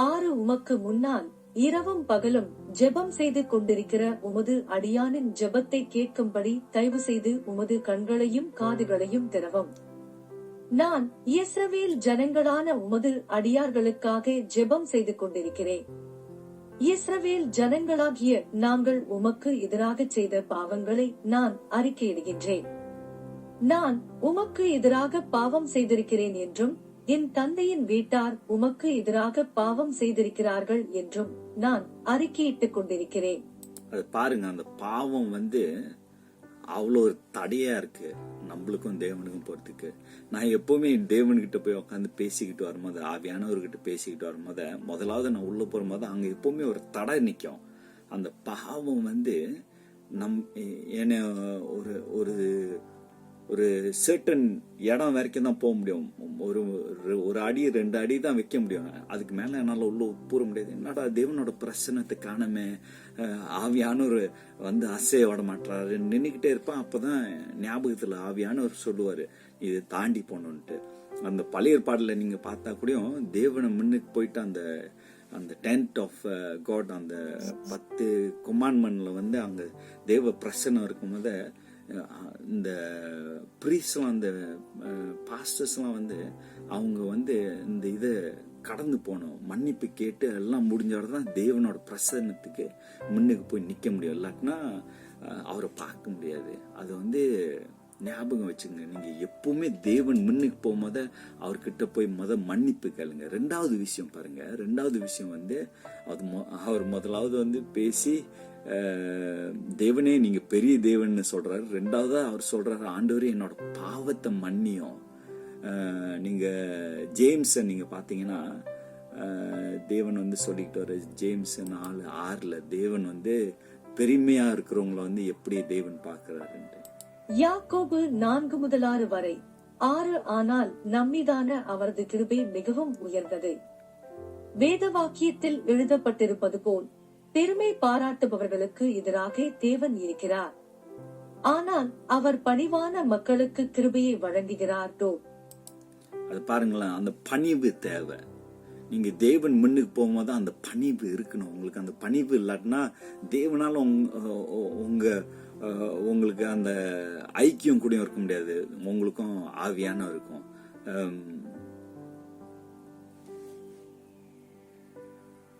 6 உமக்கு முன்னால் இரவும் பகலும் ஜெபம் செய்து கொண்டிருக்கிற உமது அடியானின் ஜெபத்தை கேட்கும்படி தயவு செய்து உமது கண்களையும் காதுகளையும் திறவும். நான் இஸ்ரவேல் ஜனங்களான உமது அடியார்களுக்காக ஜெபம் செய்து கொண்டிருக்கிறேன். இஸ்ரவேல் ஜனங்களாகிய நாங்கள் உமக்கு எதிராக செய்த பாவங்களை நான் அறிக்கையிடுகின்றேன். நான் உமக்கு எதிராக பாவம் செய்திருக்கிறேன் என்றும் என் தந்தையின் வீட்டார் உமக்கு எதிராக பாவம் செய்திருக்கிறார்கள் என்றும் நான் அறிக்கையிட்டுக் கொண்டிருக்கிறேன். அது பாருங்க, அந்த பாவம் வந்து அவ்வளோ ஒரு தடையா இருக்கு நம்மளுக்கும் தேவனுக்கும் போறதுக்கு. நான் எப்பவுமே தேவன்கிட்ட போய் உட்காந்து பேசிக்கிட்டு வரும்போது, ஆவியானவர்கிட்ட பேசிக்கிட்டு வரும்போது, முதலாவது நான் உள்ள போகும்போது அங்க எப்பவுமே ஒரு தடை நிற்கும். அந்த பாவம் வந்து என்ன ஒரு சர்டன் இடம் வரைக்கும் தான் போக முடியும். ஒரு அடி 2 அடி தான் வைக்க முடியும். அதுக்கு மேல என்னால உள்ள பூர முடியாது. என்னடா தேவனோட பிரசன்னத்தை காணமே, ஆவியானவர் வந்து அசைய விட மாட்டாரு, நின்னுக்கிட்டே இருப்பான். அப்பதான் ஞாபகத்துல ஆவியானவர் சொல்லுவாரு இது தாண்டி போகணும்ட்டு. அந்த பழைய ஏற்பாடுல நீங்க பார்த்தா கூடயும் தேவனை முன்னுக்கு போயிட்டு அந்த டென்ட் ஆஃப் காட், அந்த 10 கமாண்ட்மெண்ட்ல வந்து அங்க தேவ பிரசன்னம் இருக்கும்போது இந்த ப்ரீஸ்லாம், அந்த பாஸ்டர்ஸ்லாம் வந்து அவங்க வந்து இந்த இதை கடந்து போகணும், மன்னிப்பு கேட்டு எல்லாம் முடிஞ்சோடதான் தேவனோட பிரசன்னத்துக்கு முன்னுக்கு போய் நிக்க முடியும். இல்லாட்டினா அவரை பார்க்க முடியாது. அது வந்து ஞாபகம் வச்சுங்க. நீங்க எப்பவுமே தேவன் முன்னுக்கு போகும்போது அவர்கிட்ட போய் மன்னிப்பு கேளுங்க. 2வது விஷயம் பாருங்க. 2வது விஷயம் வந்து அவர் முதலாவது வந்து பேசி தேவனே நீங்க பெரிய தேவன் சொல்றாரு. 2வது அவர் சொல்றாரு ஆண்டவரே என்னோட பாவத்தை மன்னியும். நீங்க ஜேம்ஸ் நீங்க பாத்தீங்கன்னா தேவன் வந்து சொல்லிக்கிட்டு வர ஜேம்ஸ் 4:6 தேவன் வந்து பெருமையா இருக்கிறவங்கள வந்து எப்படி தேவன் பாக்குறாருன்ட்டு. யாக்கோபு 4:6 வரை 6 ஆனால் நம்மீதான அவரது கிருபை மிகவும் உயர்ந்தது. வேத வாக்கியத்தில் எழுதப்பட்டிருப்பது போல் பெருமை பாராட்டுபவர்களுக்கு எதிராக தேவன் இருக்கிறார். ஆனால் அவர் பணிவான மக்களுக்கு கிருபையை வழங்குகிறார். அது பாருங்களேன், அந்த பணிவு தேவை. நீங்க தேவன் முன்னுக்கு போகும்போது அந்த பணிவு இருக்கணும் உங்களுக்கு. அந்த பணிவு இல்லாட்டினா தேவனால உங்களுக்கு அந்த ஐக்கியம் கூட இருக்க முடியாது. உங்களுக்கும் ஆவியான இருக்கும்.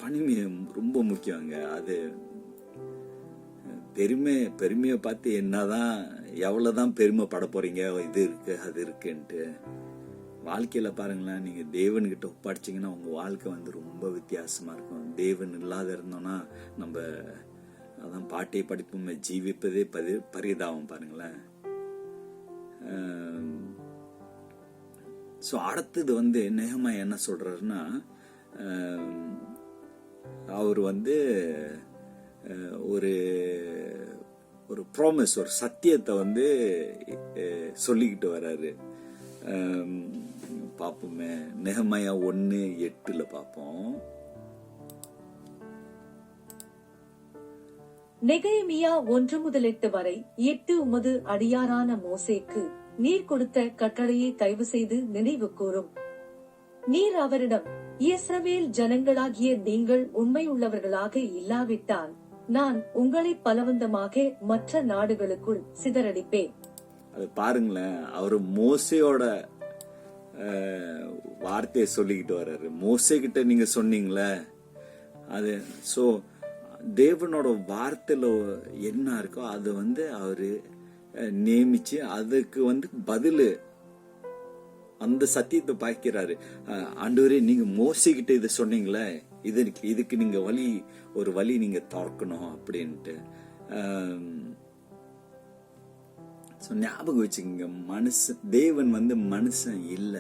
பணிவு ரொம்ப முக்கியங்க. அது பெருமையை பார்த்து என்னதான் எவ்வளவுதான் பெருமைப்பட போறீங்க, இது இருக்கு அது இருக்குன்ட்டு. வாழ்க்கையில பாருங்களேன், நீங்க தேவன்கிட்ட ஒப்படைச்சிங்கன்னா உங்க வாழ்க்கை வந்து ரொம்ப வித்தியாசமா இருக்கும். தேவன் இல்லாத இருந்தோம்னா நம்ம அதான் பாட்டை படிப்புமே ஜீவிப்பதே பரிதாபம் பாருங்களேன். ஸோ அடுத்தது வந்து நெகமாயா என்ன சொல்றாருன்னா, அவர் வந்து ஒரு ப்ராமிஸ், ஒரு சத்தியத்தை வந்து சொல்லிக்கிட்டு வர்றாரு. பாப்போமே, நெகமாயா 1:8 பார்ப்போம். நெகேமியா 1-8 வரை 8 உமது அடியாரான மோசேக்கு நீர் கொடுத்த கட்டளையை தயவு செய்து நினைவு கூறும். நீர் அவரிடம், இஸ்ரவேல் ஜனங்களாகிய நீங்கள் உண்மையுள்ளவர்களாக இல்லாவிட்டால் நான் உங்களை பலவந்தமாக மற்ற நாடுகளுக்குள் சிதறடிப்பேன். அது பாருங்களேன், அவரு மோசையோட வார்த்தையை சொல்லிக்கிட்டு வர்றாரு. மோசே கிட்ட நீங்க சொன்னீங்களே அது. சோ தேவனோட வார்த்தையில என்ன இருக்கோ அது வந்து அவரு நியமிச்சு அதுக்கு வந்து பதிலு அந்த சத்தியத்தை பாய்க்கிறாரு. ஆண்டவரே நீங்க மோசைக்கிட்ட இதை சொன்னீங்களே, இதுக்கு நீங்க ஒரு வழி நீங்க திறக்கணும் அப்படின்ட்டு. ஞாபகம் வச்சுக்கோங்க, தேவன் வந்து மனுஷன் இல்ல,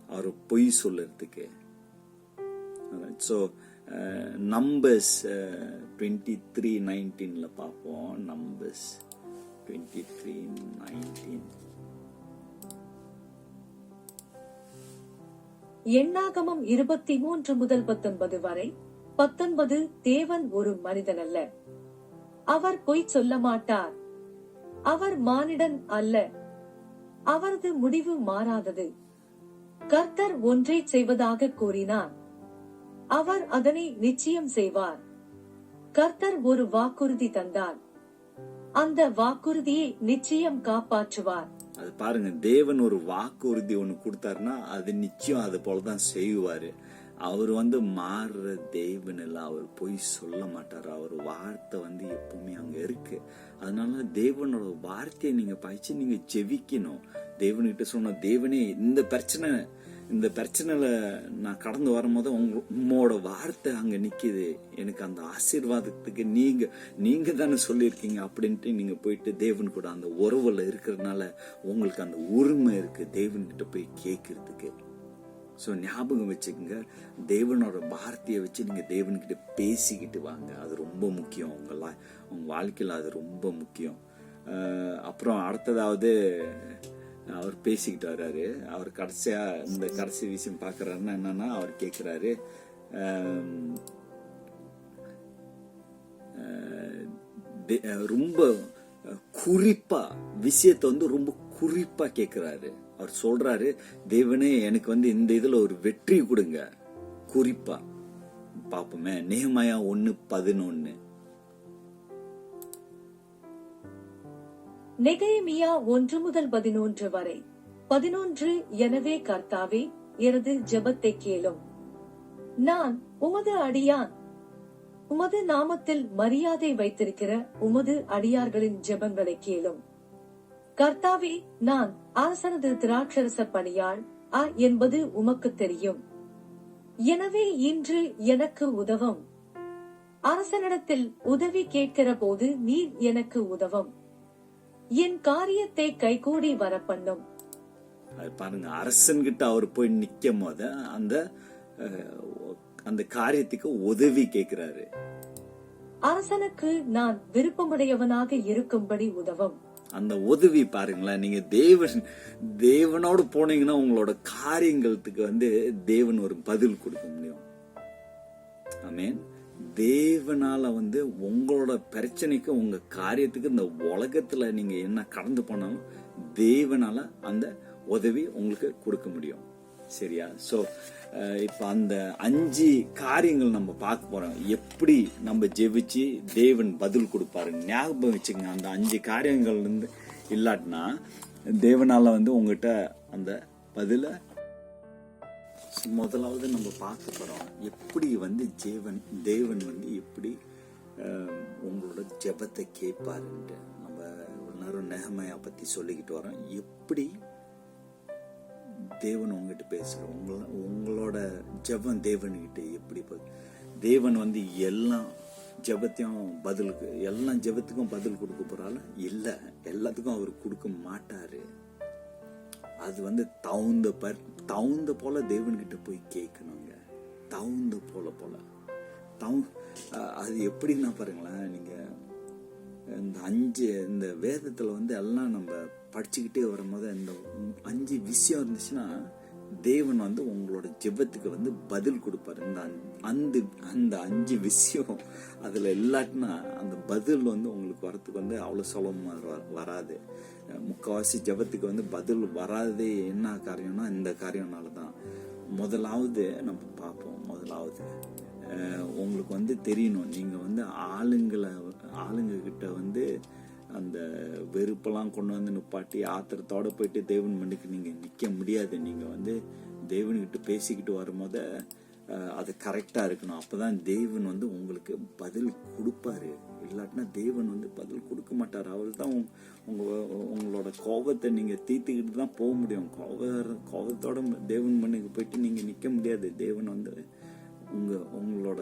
அவர் பொய் சொல்றதுக்கு. ஸோ நம்பர்ஸ் 23:19 பார்ப்போம். நம்பர்ஸ் 23:19. எண்ணாகமம் 23-19 வரை 19. தேவன் ஒரு மனிதன் அல்ல, அவர் பொய் சொல்ல மாட்டார். அவர் மானிடன் அல்ல, அவரது முடிவு மாறாதது. கர்த்தர் ஒன்றை செய்வதாக கூறினார், அவர் அதனை நிச்சயம் செய்வார். கர்த்தர் ஒரு வாக்குறுதி தந்தார், அந்த வாக்குறுதியை நிச்சயம் காப்பாற்றுவார். அது பாருங்க, தேவன் ஒரு வாக்குறுதி ஒண்ணு கொடுத்தாருன்னா அது நிச்சயம் அது போலதான் செய்வாரு. அவர் வந்து மாறுற தேவன் இல்ல, அவர் பொய் சொல்ல மாட்டாரு. அவர் வார்த்தை வந்து எப்பவுமே அங்க இருக்கு. அதனால தேவனோட வார்த்தையை நீங்க பாய்ச்சி நீங்க ஜெபிக்கணும். தேவன்கிட்ட சொன்ன, தேவனே இந்த பிரச்சனையில நான் கடந்து வரும்போது உங்களோட வார்த்தை அங்க நிக்குது, எனக்கு அந்த ஆசீர்வாதத்துக்கு நீங்க தானே சொல்லியிருக்கீங்க அப்படின்ட்டு நீங்க போயிட்டு தேவன் கூட அந்த உறவுல இருக்கிறதுனால உங்களுக்கு அந்த உரிமை இருக்கு தேவன்கிட்ட போய் கேட்கறதுக்கு. ஸோ ஞாபகம் வச்சுக்கோங்க, தேவனோட வார்த்தையை வச்சு நீங்க தேவன்கிட்ட பேசிக்கிட்டு வாங்க. அது ரொம்ப முக்கியம். உங்க வாழ்க்கையில அது ரொம்ப முக்கியம். அப்புறம் அடுத்ததாவது அவர் பேசிக்கிட்டு வர்றாரு. அவர் கடைசியா இந்த கடைசி விஷயம் பாக்குறாருன்னா என்னன்னா, அவர் கேட்கிறாரு, ரொம்ப குறிப்பா விஷயத்தை வந்து ரொம்ப குறிப்பா கேட்கிறாரு. அவர் சொல்றாரு, தேவனே எனக்கு வந்து இந்த இதுல ஒரு வெற்றி கொடுங்க குறிப்பா. பாப்போமே, நெகேமியா 1:11. நெகேமியா 1-11 வரை. 11. எனவே கர்த்தாவே, எனது ஜெபத்தை கேளும். நான் உமது அடியான், உமது நாமத்தில் மரியாதை வைத்திருக்கிற உமது அடியார்களின் ஜெபங்களை கேளும். கர்த்தாவே, நான் அரசனது திராட்சரச பணியாள் என்பது உமக்கு தெரியும். எனவே இன்று எனக்கு உதவும். அரசனிடத்தில் உதவி கேட்கிற போது நீர் எனக்கு உதவும். என் காரியத்தை கைகூடி வர பண்ணும். பாருங்க, அரசன்கிட்ட அவர் போய் நிக்கும் போது அந்த காரியத்துக்கு உதவி கேட்கிறாரு. அரசனுக்கு நான் விருப்பமுடையவனாக இருக்கும்படி உதவும். அந்த உதவி பாருங்களேன், நீங்க தேவனோடு போனீங்கன்னா உங்களோட காரியங்களுக்கு வந்து தேவன் ஒரு பதில் கொடுக்க முடியும். ஆமென். தேவனால வந்து உங்களோட பிரச்சனைக்கு, உங்க காரியத்துக்கு, இந்த உலகத்துல நீங்க என்ன கடந்து போனாலும் தேவனால அந்த உதவி உங்களுக்கு கொடுக்க முடியும். சரியா? சோ இப்ப அந்த 5 காரியங்கள் நம்ம பார்க்க போறோம். எப்படி நம்ம ஜெபிச்சு தேவன் பதில் கொடுப்பாரு ஞாபகம் வச்சுங்க. அந்த 5 காரியங்கள் இருந்து இல்லாட்டினா தேவனால வந்து உங்ககிட்ட அந்த பதில முதலாவது நம்ம பார்க்க போறோம். எப்படி வந்து தேவன் வந்து எப்படி உங்களோட ஜெபத்தை கேட்பாருன்ட்டு நம்ம ஒரு நேரம் நெகேமியா பத்தி சொல்லிக்கிட்டு வரோம். எப்படி தேவன் உங்ககிட்ட பேசுறோம், உங்களோட ஜெபம் தேவன்கிட்ட எப்படி தேவன் வந்து எல்லா ஜெபத்துக்கும் பதில் கொடுக்க போறால இல்ல, எல்லாத்துக்கும் அவர் கொடுக்க மாட்டாரு. அது வந்து தகுந்த போல தேவன்கிட்ட போய் கேட்கணுங்க. தகுந்த போல அது எப்படின்னா பாருங்களேன், நீங்க இந்த வேதத்துல வந்து எல்லாம் நம்ம படிச்சுக்கிட்டே வரும்போது இந்த 5 விஷயம் இருந்துச்சுன்னா தேவன் வந்து உங்களோட ஜெபத்துக்கு வந்து பதில் கொடுப்பாரு. அந்த 5 விஷயம் அதுல இல்லாட்டினா அந்த பதில் வந்து உங்களுக்கு வரத்துக்கு வந்து அவ்வளவு சுலபமா வராது. முக்கால்வாசி ஜெபத்துக்கு வந்து பதில் வராதே என்ன காரியம்னா இந்த காரியம்னாலதான். முதலாவது நம்ம பார்ப்போம். முதலாவது உங்களுக்கு வந்து தெரியணும், நீங்க வந்து ஆளுங்க கிட்ட வந்து அந்த வெறுப்பெல்லாம் கொண்டு வந்து நிப்பாட்டி ஆத்திரத்தோட போயிட்டு தேவன் மண்ணுக்கு நீங்க நிக்க முடியாது. நீங்க வந்து தேவன்கிட்ட பேசிக்கிட்டு வரும்போது அது கரெக்டா இருக்கணும். அப்பதான் தேவன் வந்து உங்களுக்கு பதில் கொடுப்பாரு. இல்லாட்டினா தேவன் வந்து பதில் கொடுக்க மாட்டாரு. அவர் தான் உங்களோட கோபத்தை நீங்க தீர்த்துக்கிட்டு தான் போக முடியும். கோபத்தோட தேவன் மண்ணுக்கு போயிட்டு நீங்க நிக்க முடியாது. தேவன் வந்து உங்களோட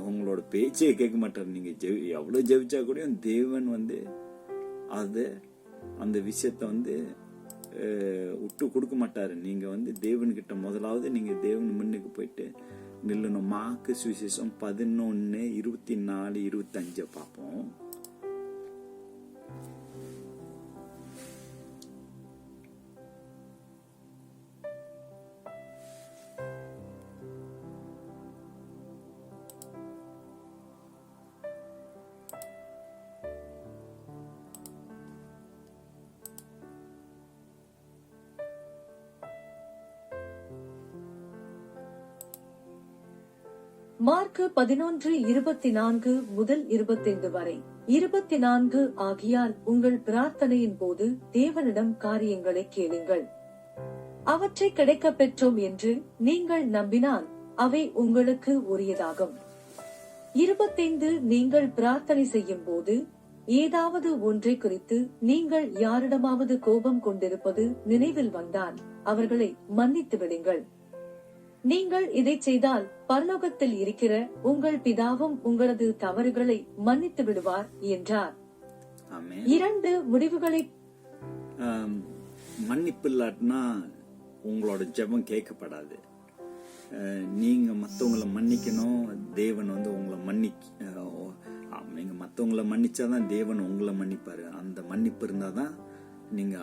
உங்களோட பேச்சே கேட்க மாட்டாரு. நீங்க எவ்வளவு ஜெபிச்சா கூட தேவன் வந்து அந்த விஷயத்த வந்து விட்டு கொடுக்க மாட்டாரு. நீங்க வந்து தேவன் கிட்ட முதலாவது நீங்க தேவன் முன்னுக்கு போயிட்டு நில்லணும். மார்க்கு சுவிசேஷம் 11:24-25 பார்ப்போம். மார்க்கு 11:24-25 வரை. 24 ஆகியால் உங்கள் பிரார்த்தனையின் போது தேவனிடம் காரியங்களை கேளுங்கள், அவற்றை கிடைக்கப் பெற்றோம் என்று நீங்கள் நம்பினால் அவை உங்களுக்கு உரியதாகும். 25 நீங்கள் பிரார்த்தனை செய்யும் போது ஏதாவது ஒன்றை குறித்து நீங்கள் யாரிடமாவது கோபம் கொண்டிருப்பது நினைவில் வந்தால் அவர்களை மன்னித்து விடுங்கள். நீங்கள் இதை செய்தால் பரலோகத்தில் இருக்கிற உங்கள் பிதாவும் உங்களது தவறுகளை மன்னித்து விடுவார் என்றார். 2 முடிவுகளை மன்னிப்பு இல்லாட்டினா உங்களோட ஜெபம் கேட்கப்படாது. நீங்க மத்தவங்களை மன்னிக்கணும். தேவன் வந்து உங்களை நீங்க மற்றவங்களை மன்னிச்சாதான் தேவன் உங்களை மன்னிப்பாரு. அந்த மன்னிப்பு இருந்தாதான் நீங்க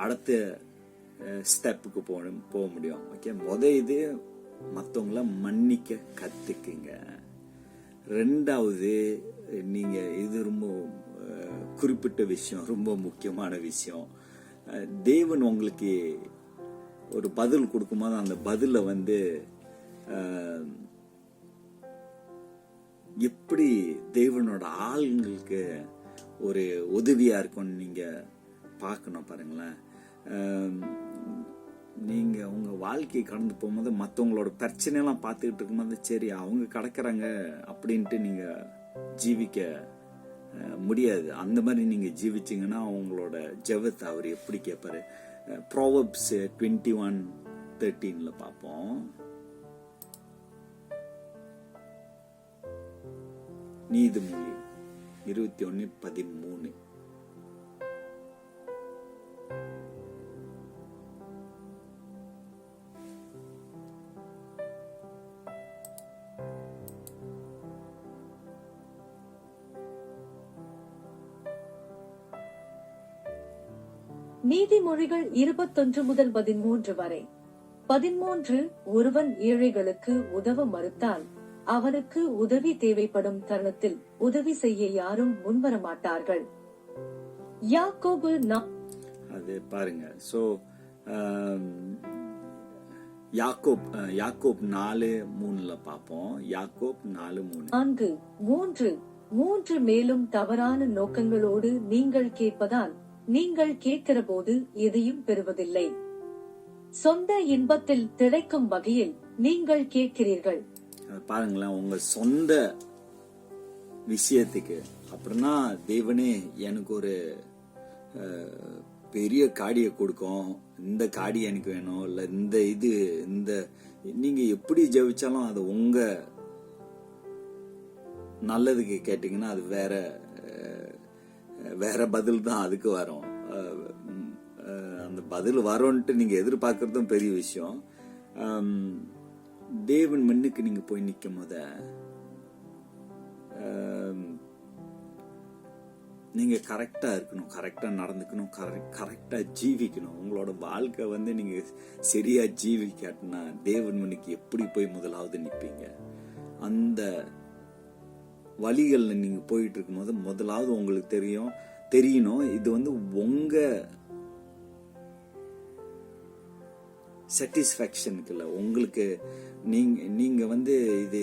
அடுத்த ஸ்டெப்புக்கு போக முடியும். ஓகே, இது மற்றவங்கள மன்னிக்க கத்துக்குங்க. ரெண்டாவது, நீங்க இது ரொம்ப குறிப்பிட்ட விஷயம், ரொம்ப முக்கியமான விஷயம். தேவன் உங்களுக்கு ஒரு பதில் கொடுக்கும்போது அந்த பதில எப்படி தேவனோட ஆளுங்களுக்கு ஒரு உதவியா இருக்கும்னு நீங்க பார்க்கணும். பாருங்களேன், நீங்க உங்க வாழ்க்கையை கடந்து போகும்போது மற்றவங்களோட பிரச்சனையெல்லாம் பார்த்துக்கிட்டு இருக்கும்போது சரி அவங்க கடக்கிறாங்க அப்படின்ட்டு நீங்க ஜீவிக்க முடியாது. அந்த மாதிரி நீங்க ஜீவிச்சீங்கன்னா அவங்களோட ஜெபத்தை அவர் எப்படி கேட்பாரு? ப்ரோவர்ப்ஸ் 21:13 பார்ப்போம். நீதிமொழி 21:13. நீதிமொழிகள் 21 முதல் 13 வரை. 13 ஒருவன் ஏழைகளுக்கு உதவ மறுத்தால் அவனுக்கு உதவி தேவைப்படும் தருணத்தில் உதவி செய்ய யாரும் முன்வர மாட்டார்கள். யாக்கோபு அது பாருங்க. சோ யாக்கோப் 4:3 பார்ப்போம். யாக்கோப் 4:3. 3 மேலும் தவறான நோக்கங்களோடு நீங்கள் கேட்பதால் நீங்கள் கேட்கிற போது எதையும் பெறுவதில்லை. சொந்த இன்பத்தில் திளைக்கும் வகையில் நீங்கள் கேட்கிறீர்கள். பாருங்களேன், உங்க சொந்த விஷயத்துக்கு அப்படின்னா தேவனே எனக்கு ஒரு பெரிய காடியை கொடுக்கும், இந்த காடி எனக்கு வேணும், இல்ல இந்த நீங்க எப்படி ஜெபிச்சாலும் அது உங்க நல்லதுக்கு கேட்டீங்கன்னா அது வேற பதில் தான் அதுக்கு வரும். அந்த பதில் வரும்ட்டு நீங்க எதிர்பார்க்கறதும் பெரிய விஷயம். தேவன் முன்னுக்கு நீங்க போய் நிக்கும் போத நீங்க கரெக்டா இருக்கணும், கரெக்டா நடந்துக்கணும், கரெக்டா ஜீவிக்கணும். உங்களோட வாழ்க்கை நீங்க சரியா ஜீவிக்காட்டினா தேவன் முன்னுக்கு எப்படி போய் முதலாவது நிப்பீங்க? அந்த வழிகள்ல நீங்க போயிட்டு இருக்கும் போது முதலாவது உங்களுக்கு தெரியணும் இது உங்க சாட்டிஸ்ஃபேக்ஷனுக்கு இல்ல, உங்களுக்கு நீங்க இது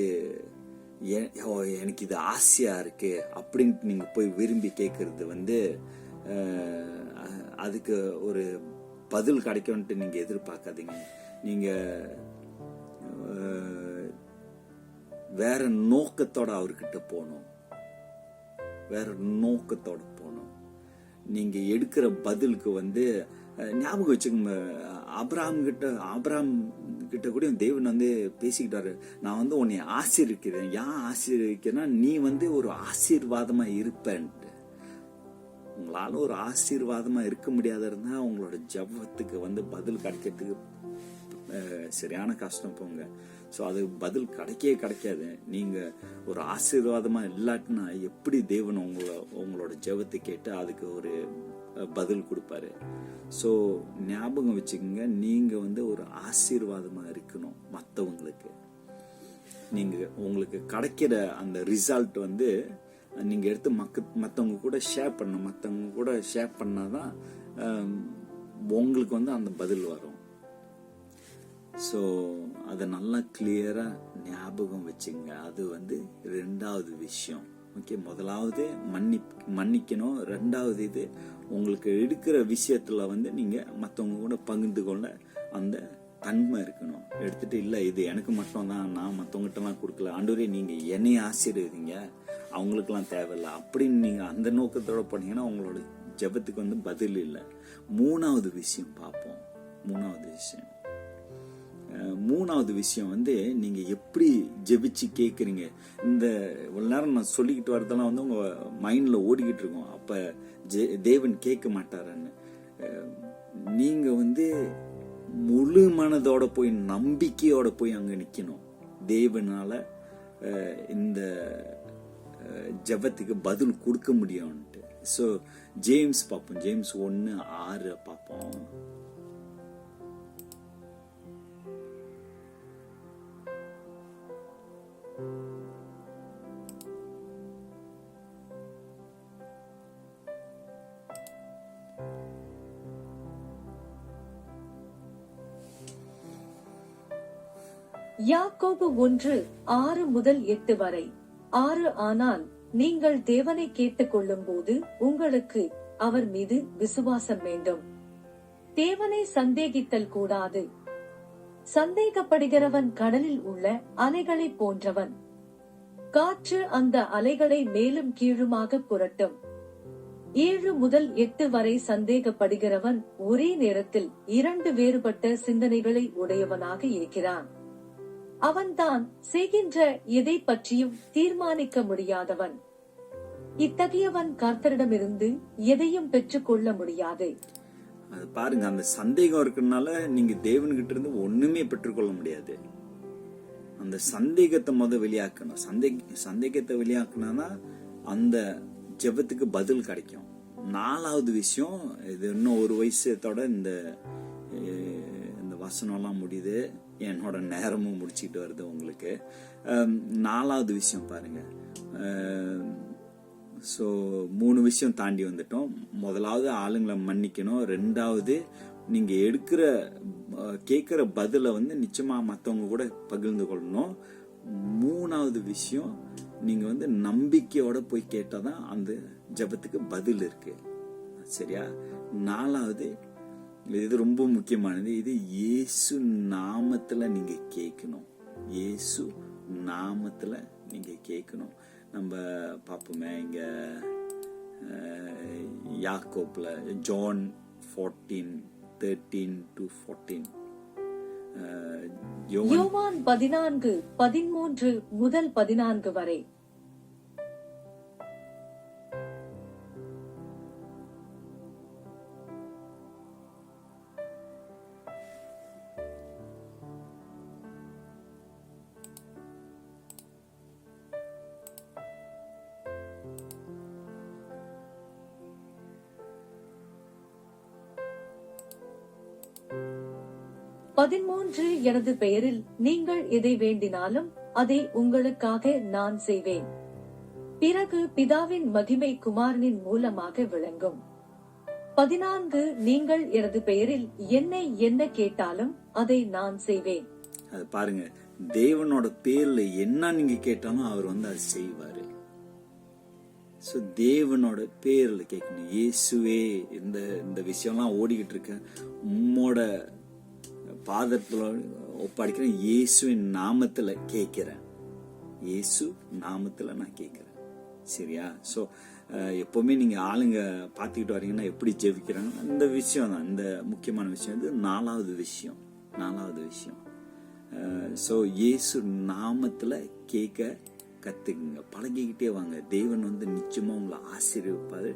எனக்கு இது ஆசையா இருக்கு அப்படின்ட்டு நீங்க போய் விரும்பி கேட்கறது அதுக்கு ஒரு பதில் கிடைக்கும்ட்டு நீங்க எதிர்பார்க்காதீங்க. நீங்க வேற நோக்கத்தோட அவர்கிட்ட போகணும், வேற நோக்கத்தோட போகணும். நீங்க எடுக்கிற பதிலுக்கு ஞாபகம் வச்சுக்கோங்க, ஆபிரகாம் கிட்ட கூட தேவன் பேசிக்கிட்டாரு, நான் உன்னை ஆசீர்வதிக்கிறேன். ஏன் ஆசீர்வதிக்கிறேன்னா நீ ஒரு ஆசீர்வாதமா இருப்பேன்ட்டு. உங்களால ஒரு ஆசீர்வாதமா இருக்க முடியாத இருந்தா உங்களோட ஜபத்துக்கு பதில் கிடைக்கிறதுக்கு சரியான கஷ்டம் போங்க. ஸோ அது பதில் கிடைக்காது. நீங்க ஒரு ஆசீர்வாதமா இல்லாட்டினா எப்படி தேவன் உங்களோட ஜெபத்தை கேட்டு அதுக்கு ஒரு பதில் கொடுப்பாரு. ஸோ ஞாபகம் வச்சுக்கோங்க, நீங்க ஒரு ஆசீர்வாதமா இருக்கணும் மற்றவங்களுக்கு. நீங்க உங்களுக்கு கிடைக்கிற அந்த ரிசல்ட் நீங்க எடுத்து மற்றவங்க கூட ஷேர் பண்ணணும். மற்றவங்க கூட ஷேர் பண்ணாதான் உங்களுக்கு அந்த பதில் வரும். ஸோ அதை நல்லா கிளியரா ஞாபகம் வச்சுங்க. அது ரெண்டாவது விஷயம். ஓகே, முதலாவது மன்னிக்கணும். ரெண்டாவது இது உங்களுக்கு எடுக்கிற விஷயத்துல நீங்க மற்றவங்க கூட பகிர்ந்து கொள்ள அந்த தன்மை இருக்கணும். எடுத்துட்டு இல்ல இது எனக்கு மட்டும் தான், நான் மற்றவங்ககிட்ட எல்லாம் கொடுக்கல, ஆண்டவரே நீங்க என்னைய ஆசீர்வதிங்க, அவங்களுக்கு எல்லாம் தேவையில்லை அப்படின்னு நீங்க அந்த நோக்கத்தோட பண்ணீங்கன்னா உங்களோட ஜெபத்துக்கு பதில் இல்லை. மூணாவது விஷயம் பார்ப்போம். மூணாவது விஷயம் நீங்க எப்படி ஜெபிச்சு கேக்குறீங்க. இந்த இவ்வளவு நேரம் நான் சொல்லிக்கிட்டு வரதெல்லாம் உங்க மைண்ட்ல ஓடிக்கிட்டு இருக்கும். அப்ப தேவன் கேட்க மாட்டாருன்னு நீங்க முழு மனதோட போய் நம்பிக்கையோட போய் அங்க நிக்கணும். தேவனால இந்த ஜெபத்துக்கு பதில் கொடுக்க முடியும்ட்டு. ஸோ ஜேம்ஸ் பார்ப்போம், ஜேம்ஸ் 1:6 பார்ப்போம். யாக்கோபு 1:6-8 வரை. 6 ஆனால் நீங்கள் தேவனை கேட்டுக் கொள்ளும் போது உங்களுக்கு அவர் மீது விசுவாசம் வேண்டும். தேவனை சந்தேகித்தல் கூடாது. சந்தேகப்படுகிறவன் கடலில் உள்ள அலைகளைப் போன்றவன். காற்று அந்த அலைகளை மேலும் கீழுமாக புரட்டும். 7-8 வரை. சந்தேகப்படுகிறவன் ஒரே நேரத்தில் 2 வேறுபட்ட சிந்தனைகளை உடையவனாக இருக்கிறான். அவன்தான் செய்கின்ற எதை பற்றியும் தீர்மானிக்க முடியாதவன். இத்தகையவன் கர்த்தரிடமிருந்து எதையும் பெற்றுக் கொள்ள முடியாது. அது பாருங்க, அந்த சந்தேகம் இருக்கிறதுனால நீங்க தேவன்கிட்ட இருந்து ஒண்ணுமே பெற்றுக்கொள்ள முடியாது. அந்த சந்தேகத்தை வெளியாக்கணும். சந்தேகத்தை வெளியாக்குனா அந்த ஜெபத்துக்கு பதில் கிடைக்கும். 4வது விஷயம், இது இன்னும் ஒரு வயசத்தோட இந்த வசனம்லாம் முடியுது, என்னோட நேரமும் முடிச்சுட்டு வருது உங்களுக்கு. 4வது விஷயம் பாருங்க. ஸோ 3 விஷயம் தாண்டி வந்துட்டோம். முதலாவது ஆளுங்களை மன்னிக்கணும். 2வது நீங்க கேட்கிற பதில நிச்சயமா மற்றவங்க கூட பகிர்ந்து கொள்ளணும். 3வது விஷயம், நீங்க நம்பிக்கையோட போய் கேட்டாதான் அந்த ஜெபத்துக்கு பதில் இருக்கு. சரியா? 4வது, இது ரொம்ப முக்கியமானது, இது இயேசு நாமத்துல நீங்க கேட்கணும். இயேசு நாமத்துல நீங்க கேட்கணும். நம்ம பார்ப்போமே இங்க யாக்கோப்ல ஜான் 14:13-14. யோவான் 14:13-14 வரை. எனது பெயரில் நீங்கள் எதை வேண்டினாலும் அதை உங்களுக்காக நான் செய்வேன். பிறகு பிதாவின் மகிமை குமாரனின் மூலமாக விளங்கும். 14 நீங்கள் எனது பெயரில் என்னை என்ன கேட்டாலும் அதை நான் செய்வேன். அது பாருங்க, தேவனோட பேர்ல என்ன நீங்க கேட்டாலும் அவர் அது செய்வாரு. தேவனோட பேர்ல கேட்கணும். இயேசுவே, இந்த விஷயம்லாம் ஓடிக்கிட்டு இருக்க உம்மோட பாதத்துல ஒப்படைக்கிறேன். இயேசுவின் நாமத்துல கேட்கிறேன். இயேசு நாமத்துல நான் கேட்கிறேன். சரியா? சோ எப்பவுமே நீங்க ஆளுங்க பாத்துக்கிட்டு வரீங்கன்னா எப்படி ஜெபிக்கிறாங்க, இந்த விஷயம் தான் இந்த முக்கியமான விஷயம். இது 4வது விஷயம். சோ இயேசு நாமத்துல கேட்க கத்துக்குங்க, பழகிக்கிட்டே வாங்க. தேவன் நிச்சயமா உங்களை ஆசீர்வதிப்பாரு.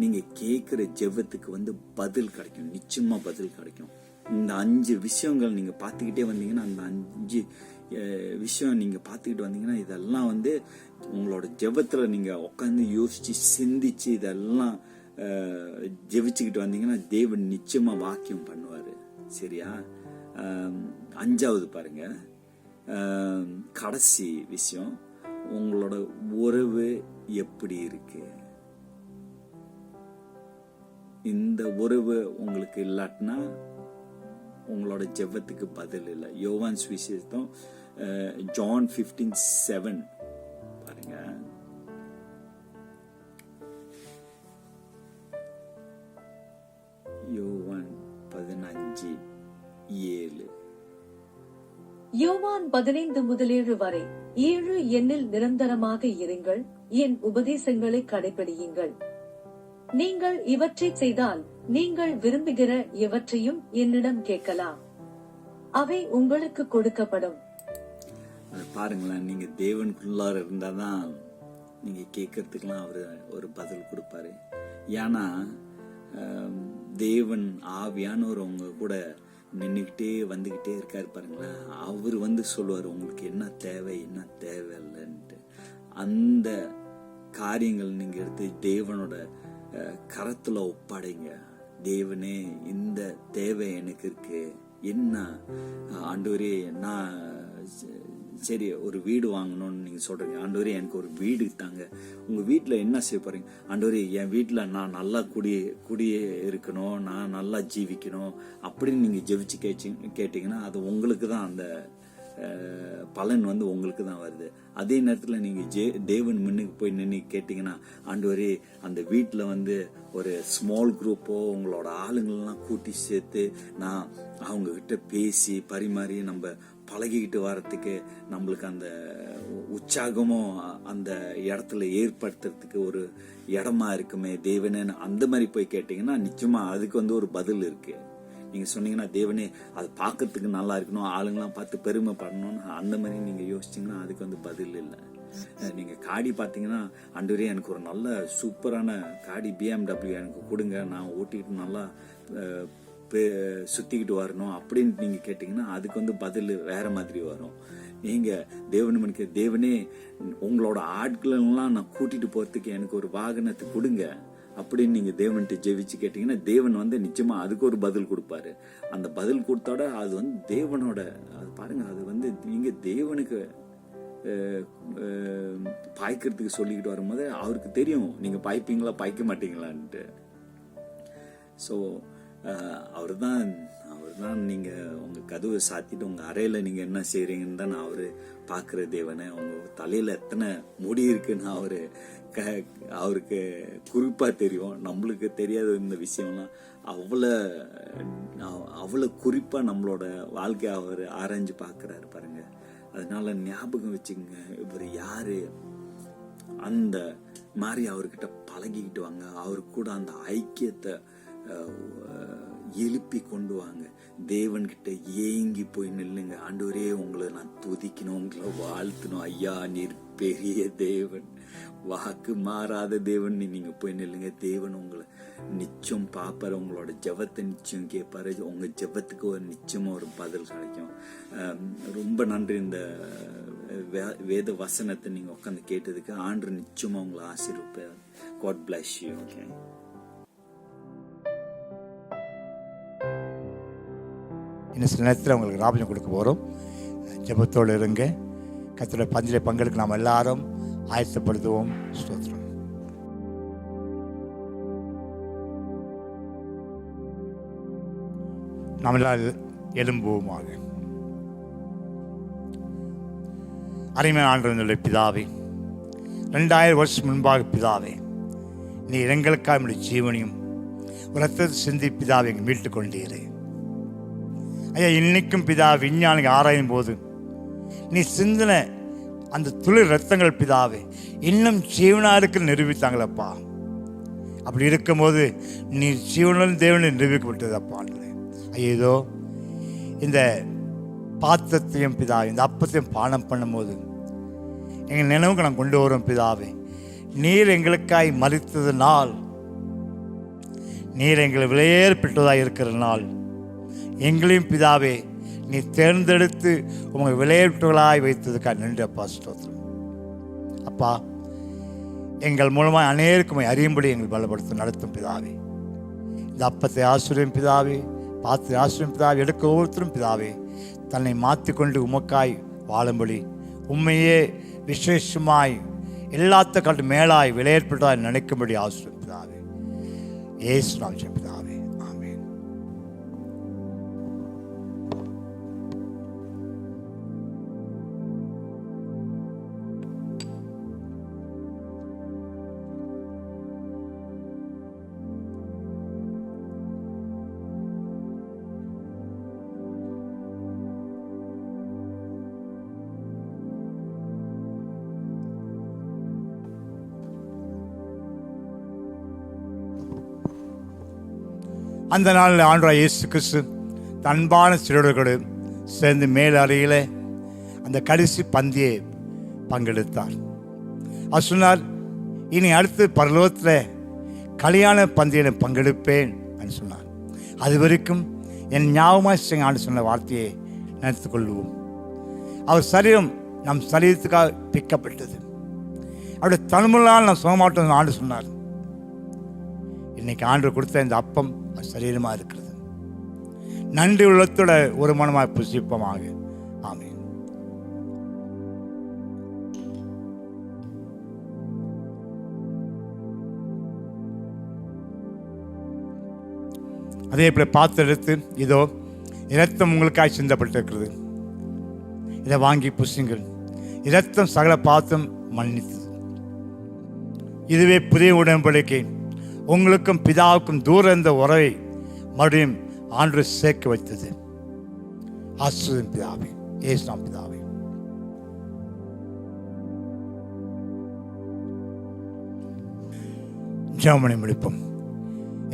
நீங்க கேட்கிற ஜெபத்துக்கு பதில் கிடைக்கும், நிச்சயமா பதில் கிடைக்கும். இந்த 5 விஷயங்கள் நீங்க பாத்துக்கிட்டே வந்தீங்கன்னா, அந்த 5 விஷயம் நீங்க பாத்துக்கிட்டு வந்தீங்கன்னா, இதெல்லாம் உங்களோட ஜெபத்துல நீங்க உட்காந்து யோசிச்சு சிந்திச்சு இதெல்லாம் ஜெபிச்சுக்கிட்டு வந்தீங்கன்னா தேவன் நிச்சயமா வாக்கியம் பண்ணுவாரு. சரியா? 5வது பாருங்க, கடைசி விஷயம், உங்களோட உறவு எப்படி இருக்கு? இந்த உறவு உங்களுக்கு இல்லாட்டினா உங்களோட ஜெபத்துக்கு பதில் இல்லை. யோவான் சுவிசேஷம் ஜான் 15:7 பாருங்க. யோவான் 15:7. யோவான் 15-7 வரை. 7 என்னில் நிரந்தரமாக இருங்கள், என் உபதேசங்களை கடைபிடியுங்கள். நீங்கள் இவற்றை செய்தால் நீங்கள் விரும்புகிற எவற்றையும் என்னிடம் கேட்கலாம், அவை உங்களுக்கு கொடுக்கப்படும். பாருங்களேன், நீங்க தேவனுக்குள்ளார இருந்தாதான் நீங்க கேட்கறதுக்கெல்லாம் அவரு ஒரு பதில் கொடுப்பாரு. ஏன்னா தேவன் ஆவியானவர் உங்க கூட நின்றுகிட்டே வந்துகிட்டே இருக்காரு பாருங்களேன். அவரு சொல்லுவாரு உங்களுக்கு என்ன தேவை என்ன தேவை இல்லைன்ட்டு. அந்த காரியங்கள் நீங்க எடுத்து தேவனோட கரத்துல ஒப்படைங்க. தேவனே, இந்த தேவை எனக்கு இருக்கு, என்ன ஆண்டவரே, நான் சரி ஒரு வீடு வாங்கணும்னு நீங்க சொல்றீங்க. ஆண்டவரே எனக்கு ஒரு வீடு தாங்க. உங்க வீட்டுல என்ன செய்ய போறீங்க? ஆண்டவரே என் வீட்டுல நான் நல்லா குடியே இருக்கணும், நான் நல்லா ஜீவிக்கணும் அப்படின்னு நீங்க ஜெபிச்சு கேட்டீங்கன்னா அது உங்களுக்கு தான் அந்த பலன் உங்களுக்கு தான் வருது. அதே நேரத்துல நீங்க தேவன் முன்னுக்கு போய் நின்று கேட்டீங்கன்னா, ஆண்டவரே அந்த வீட்டுல ஒரு ஸ்மால் குரூப்போ உங்களோட ஆளுங்களெல்லாம் கூட்டி சேர்த்து நான் அவங்க கிட்ட பேசி பரிமாறி நம்ம பழகிக்கிட்டு வர்றதுக்கு நம்மளுக்கு அந்த உற்சாகமும் அந்த இடத்துல ஏற்படுத்துறதுக்கு ஒரு இடமா இருக்குமே தேவனே, அந்த மாதிரி போய் கேட்டீங்கன்னா நிச்சயமா அதுக்கு ஒரு பதில் இருக்கு. நீங்க சொன்னீங்கன்னா, தேவனே அது பார்க்கறதுக்கு நல்லா இருக்கணும், ஆளுங்கெல்லாம் பார்த்து பெருமைப்படணும்னு அந்த மாதிரி நீங்க யோசிச்சீங்கன்னா அதுக்கு பதில் இல்லை. நீங்க காடி பார்த்தீங்கன்னா, ஆண்டவரே எனக்கு ஒரு நல்ல சூப்பரான காடி BMW எனக்கு கொடுங்க, நான் ஓட்டிக்கிட்டு நல்லா சுத்திக்கிட்டு வரணும் அப்படின்னு நீங்க கேட்டீங்கன்னா அதுக்கு பதில் வேற மாதிரி வரும். நீங்க தேவனுக்கு, தேவனே உங்களோட ஆட்களெல்லாம் நான் கூட்டிட்டு போறதுக்கு எனக்கு ஒரு வாகனத்தை கொடுங்க அப்படின்னு நீங்க தேவன்கிட்ட ஜெபிச்சு கேட்டீங்கன்னா, தேவன் நிச்சயமா அதுக்கு ஒரு பதில் கொடுப்பாரு. அந்த பதில் கொடுத்தோட அது தேவனோட, அது பாருங்க, அது நீங்க தேவனுக்கு பாய்க்கிறதுக்கு சொல்லிக்கிட்டு வரும்போது அவருக்கு தெரியும் நீங்க பாய்ப்பீங்களா பாய்க்க மாட்டீங்களான்ட்டு. ஸோ அவர் தான் நீங்க உங்க கதவை சாத்திட்டு உங்க அறையில நீங்க என்ன செய்றீங்கன்னு தான் அவரு பாக்குற தேவனை. உங்க தலையில எத்தனை முடி இருக்குன்னு அவருக்கு குறிப்பா தெரியும். நம்மளுக்கு தெரியாத இந்த விஷயம்லாம் அவ்வளவு குறிப்பா நம்மளோட வாழ்க்கைய அவர் ஆராய்ஞ்சு பாக்குறாரு பாருங்க. அதனால ஞாபகம் வச்சுங்க, இவர் யாரு, அந்த மாதிரி அவர்கிட்ட பழகிக்கிட்டு வாங்க. அவரு கூட அந்த ஐக்கியத்தை எழுப்பி கொண்டு வாங்க. தேவன்கிட்ட ஏங்கி போய் நில்லுங்க. ஆண்டவரே உங்களை நான் துதிக்கணும், உங்களை வாழ்த்தணும். ஐயா நீர் பெரிய தேவன், வாக்கு மாறாத தேவன், நீங்க போய் நில்லுங்க. தேவன் உங்களை நிச்சயம் பாப்பாரு, உங்களோட ஜெபத்தை நிச்சயம் கேட்பாரு. உங்க ஜெபத்துக்கு ஒரு நிச்சயமா ஒரு பதில் கிடைக்கும். ரொம்ப நன்றி. இந்த வேத வசனத்தை நீங்க உட்காந்து கேட்டதுக்கு ஆண்டவர் நிச்சயமா உங்களை ஆசீர்வதிப்பார். God bless you. Okay. இன்னும் சில நேரத்தில் உங்களுக்கு ராபஞ்சம் கொடுக்க போகிறோம். ஜெபத்தோடு இருங்க. கர்த்தருடைய பந்திலே பங்கெடுக்க நாம் எல்லாரும் ஆயத்தப்படுத்துவோம். ஸ்தோத்திரம். நாம் எல்லாரும் எழும்புவோமாக. அருமையான ஆண்டவருடைய பிதாவே, 2000 வருஷம் முன்பாக பிதாவே, நீ எங்களுக்காக நம்முடைய ஜீவனையும் ரத்தத்தை சிந்தி பிதாவை எங்கள் மீட்டுக் கொண்டீரே. ஐயா, இன்னைக்கும் பிதா விஞ்ஞானிகள் ஆராயும் போது நீ சிந்தின அந்த துளி ரத்தங்கள் பிதாவே இன்னும் ஜீவனாருக்கு நிரூபித்தாங்களப்பா. அப்படி இருக்கும்போது நீ ஜீவனும் தேவனை நிரூபிக்கப்பட்டதப்பா. ஐயோ, இந்த பாத்திரத்தையும் பிதாவே, இந்த அப்பத்தையும் பானம் பண்ணும்போது எங்கள் நினைவுக்கு நான் கொண்டு வரோம் பிதாவே. நீர் எங்களுக்காய் மரித்ததுனால், நீர் எங்களை விலையேறப்பட்டதாக இருக்கிறதுனால் எங்களையும் பிதாவே நீ தேர்ந்தெடுத்து உங்கள் விளையாட்டுகளாய் வைத்ததுக்காக நன்றி அப்பா. ஸ்தோத்திரம் அப்பா. எங்கள் மூலமாக அநேருக்குமை அறியும்படி எங்கள் பலப்படுத்த நடத்தும் பிதாவே. இந்த அப்பத்தை ஆசிரியம் பிதாவே, பார்த்து ஆசிரியம் பிதாவே, எடுக்க ஒவ்வொருத்தரும் பிதாவே தன்னை மாற்றிக்கொண்டு உமக்காய் வாழும்படி, உண்மையே விசேஷமாய் எல்லாத்த காட்டு மேலாய் விளையாட்டுகளாய் நினைக்கும்படி ஆசிரியம் பிதாவே. ஏசு நாமத்தில் பிதாவே, ஆமென். அந்த நாளில் ஆண்டவராகிய இயேசு கிறிஸ்து தன்பான சீடர்களோடு சேர்ந்து மேல் அறையில் அந்த கடைசி பந்தியை பங்கெடுத்தார். அவர் சொன்னார், இனி அடுத்து பரலோகத்தில் கல்யாண பந்தியில் பங்கெடுப்பேன் என்று சொன்னார். அது வரைக்கும் என் ஞாபகமாக ஆண்டு சொன்ன வார்த்தையை நினைத்து கொள்வோம். அவர் சரீரம் நம் சரீரத்துக்காக பிக்கப்பட்டது. அவருடைய தழும்புகளால் நான் சுகமாட்டோம் ஆண்டு சொன்னார். இன்னைக்கு ஆண்டு கொடுத்த இந்த அப்பம் சரீரமாக இருக்கிறது. நன்றி உள்ளத்தோட ஒரு மனமாய் புசிப்பமாக. ஆமென். அதே போல பாத்திரம் எடுத்து, இதோ இரத்தம் உங்களுக்காய் சிந்தப்பட்டிருக்கிறது, இதை வாங்கி புசிங்கள். இரத்தம் சகல பாத்திரம் மன்னித்தது. இதுவே புதிய உடன்படிக்கை, உங்களுக்கும் பிதாவுக்கும் தூர இருந்த உறவை மறுபடியும் ஆண்டு சேர்க்க வைத்தது. ஆசீர்வதியும் பிதாவே, இயேசுவின் பிதாவே. ஜெபம் முடிப்போம்.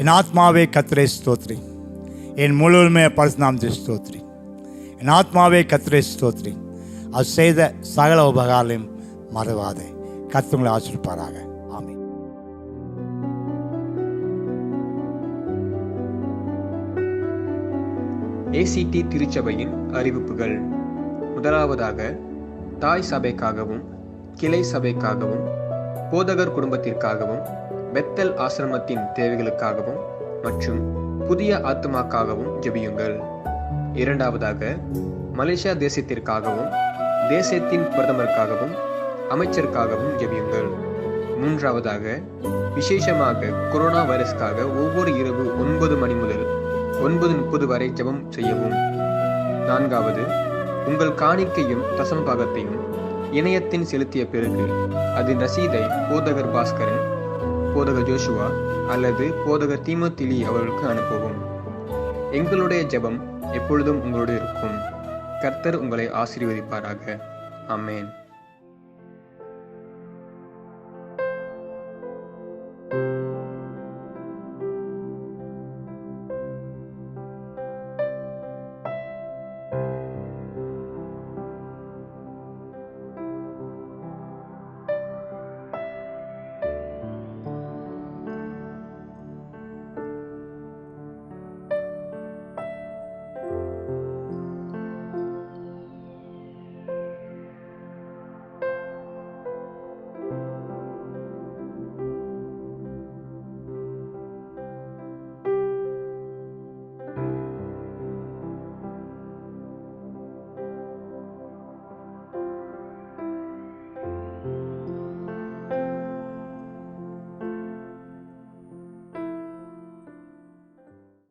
என் ஆத்மாவே கர்த்தரை ஸ்தோத்திரி, என் முழுவதுமே பரிசுநாமத்தை ஸ்தோத்திரி. என் ஆத்மாவே கர்த்தரை ஸ்தோத்திரி, அது செய்த சகல உபகாரங்களையும் மறவாதே. கர்த்தர் உங்களை ஆசீர்வதிப்பாராக. ஆமென். ஏசிடி திருச்சபையின் அறிவிப்புகள். முதலாவதாக, தாய் சபைக்காகவும் கிளை சபைக்காகவும் போதகர் குடும்பத்திற்காகவும் பெத்தல் ஆசிரமத்தின் தேவைகளுக்காகவும் மற்றும் புதிய ஆத்மாக்காகவும் ஜெபியுங்கள். இரண்டாவதாக, மலேசியா தேசத்திற்காகவும் தேசத்தின் பிரதமருக்காகவும் அமைச்சருக்காகவும் ஜெபியுங்கள். மூன்றாவதாக, விசேஷமாக கொரோனா வைரஸ்க்காக ஒவ்வொரு இரவு 9 மணி முதல் 9:30 வரை ஜெபம் செய்யவும். நான்காவது, உங்கள் காணிக்கையும் தசம பாகத்தையும் இணையத்தின் செலுத்திய பிறகு அதன் ரசீதை போதகர் பாஸ்கரன், போதகர் ஜோஷுவா அல்லது போதகர் தீமோத்திலி அவர்களுக்கு அனுப்பவும். எங்களுடைய ஜெபம் எப்பொழுதும் உங்களோடு இருக்கும். கர்த்தர் உங்களை ஆசீர்வதிப்பாராக. ஆமென்.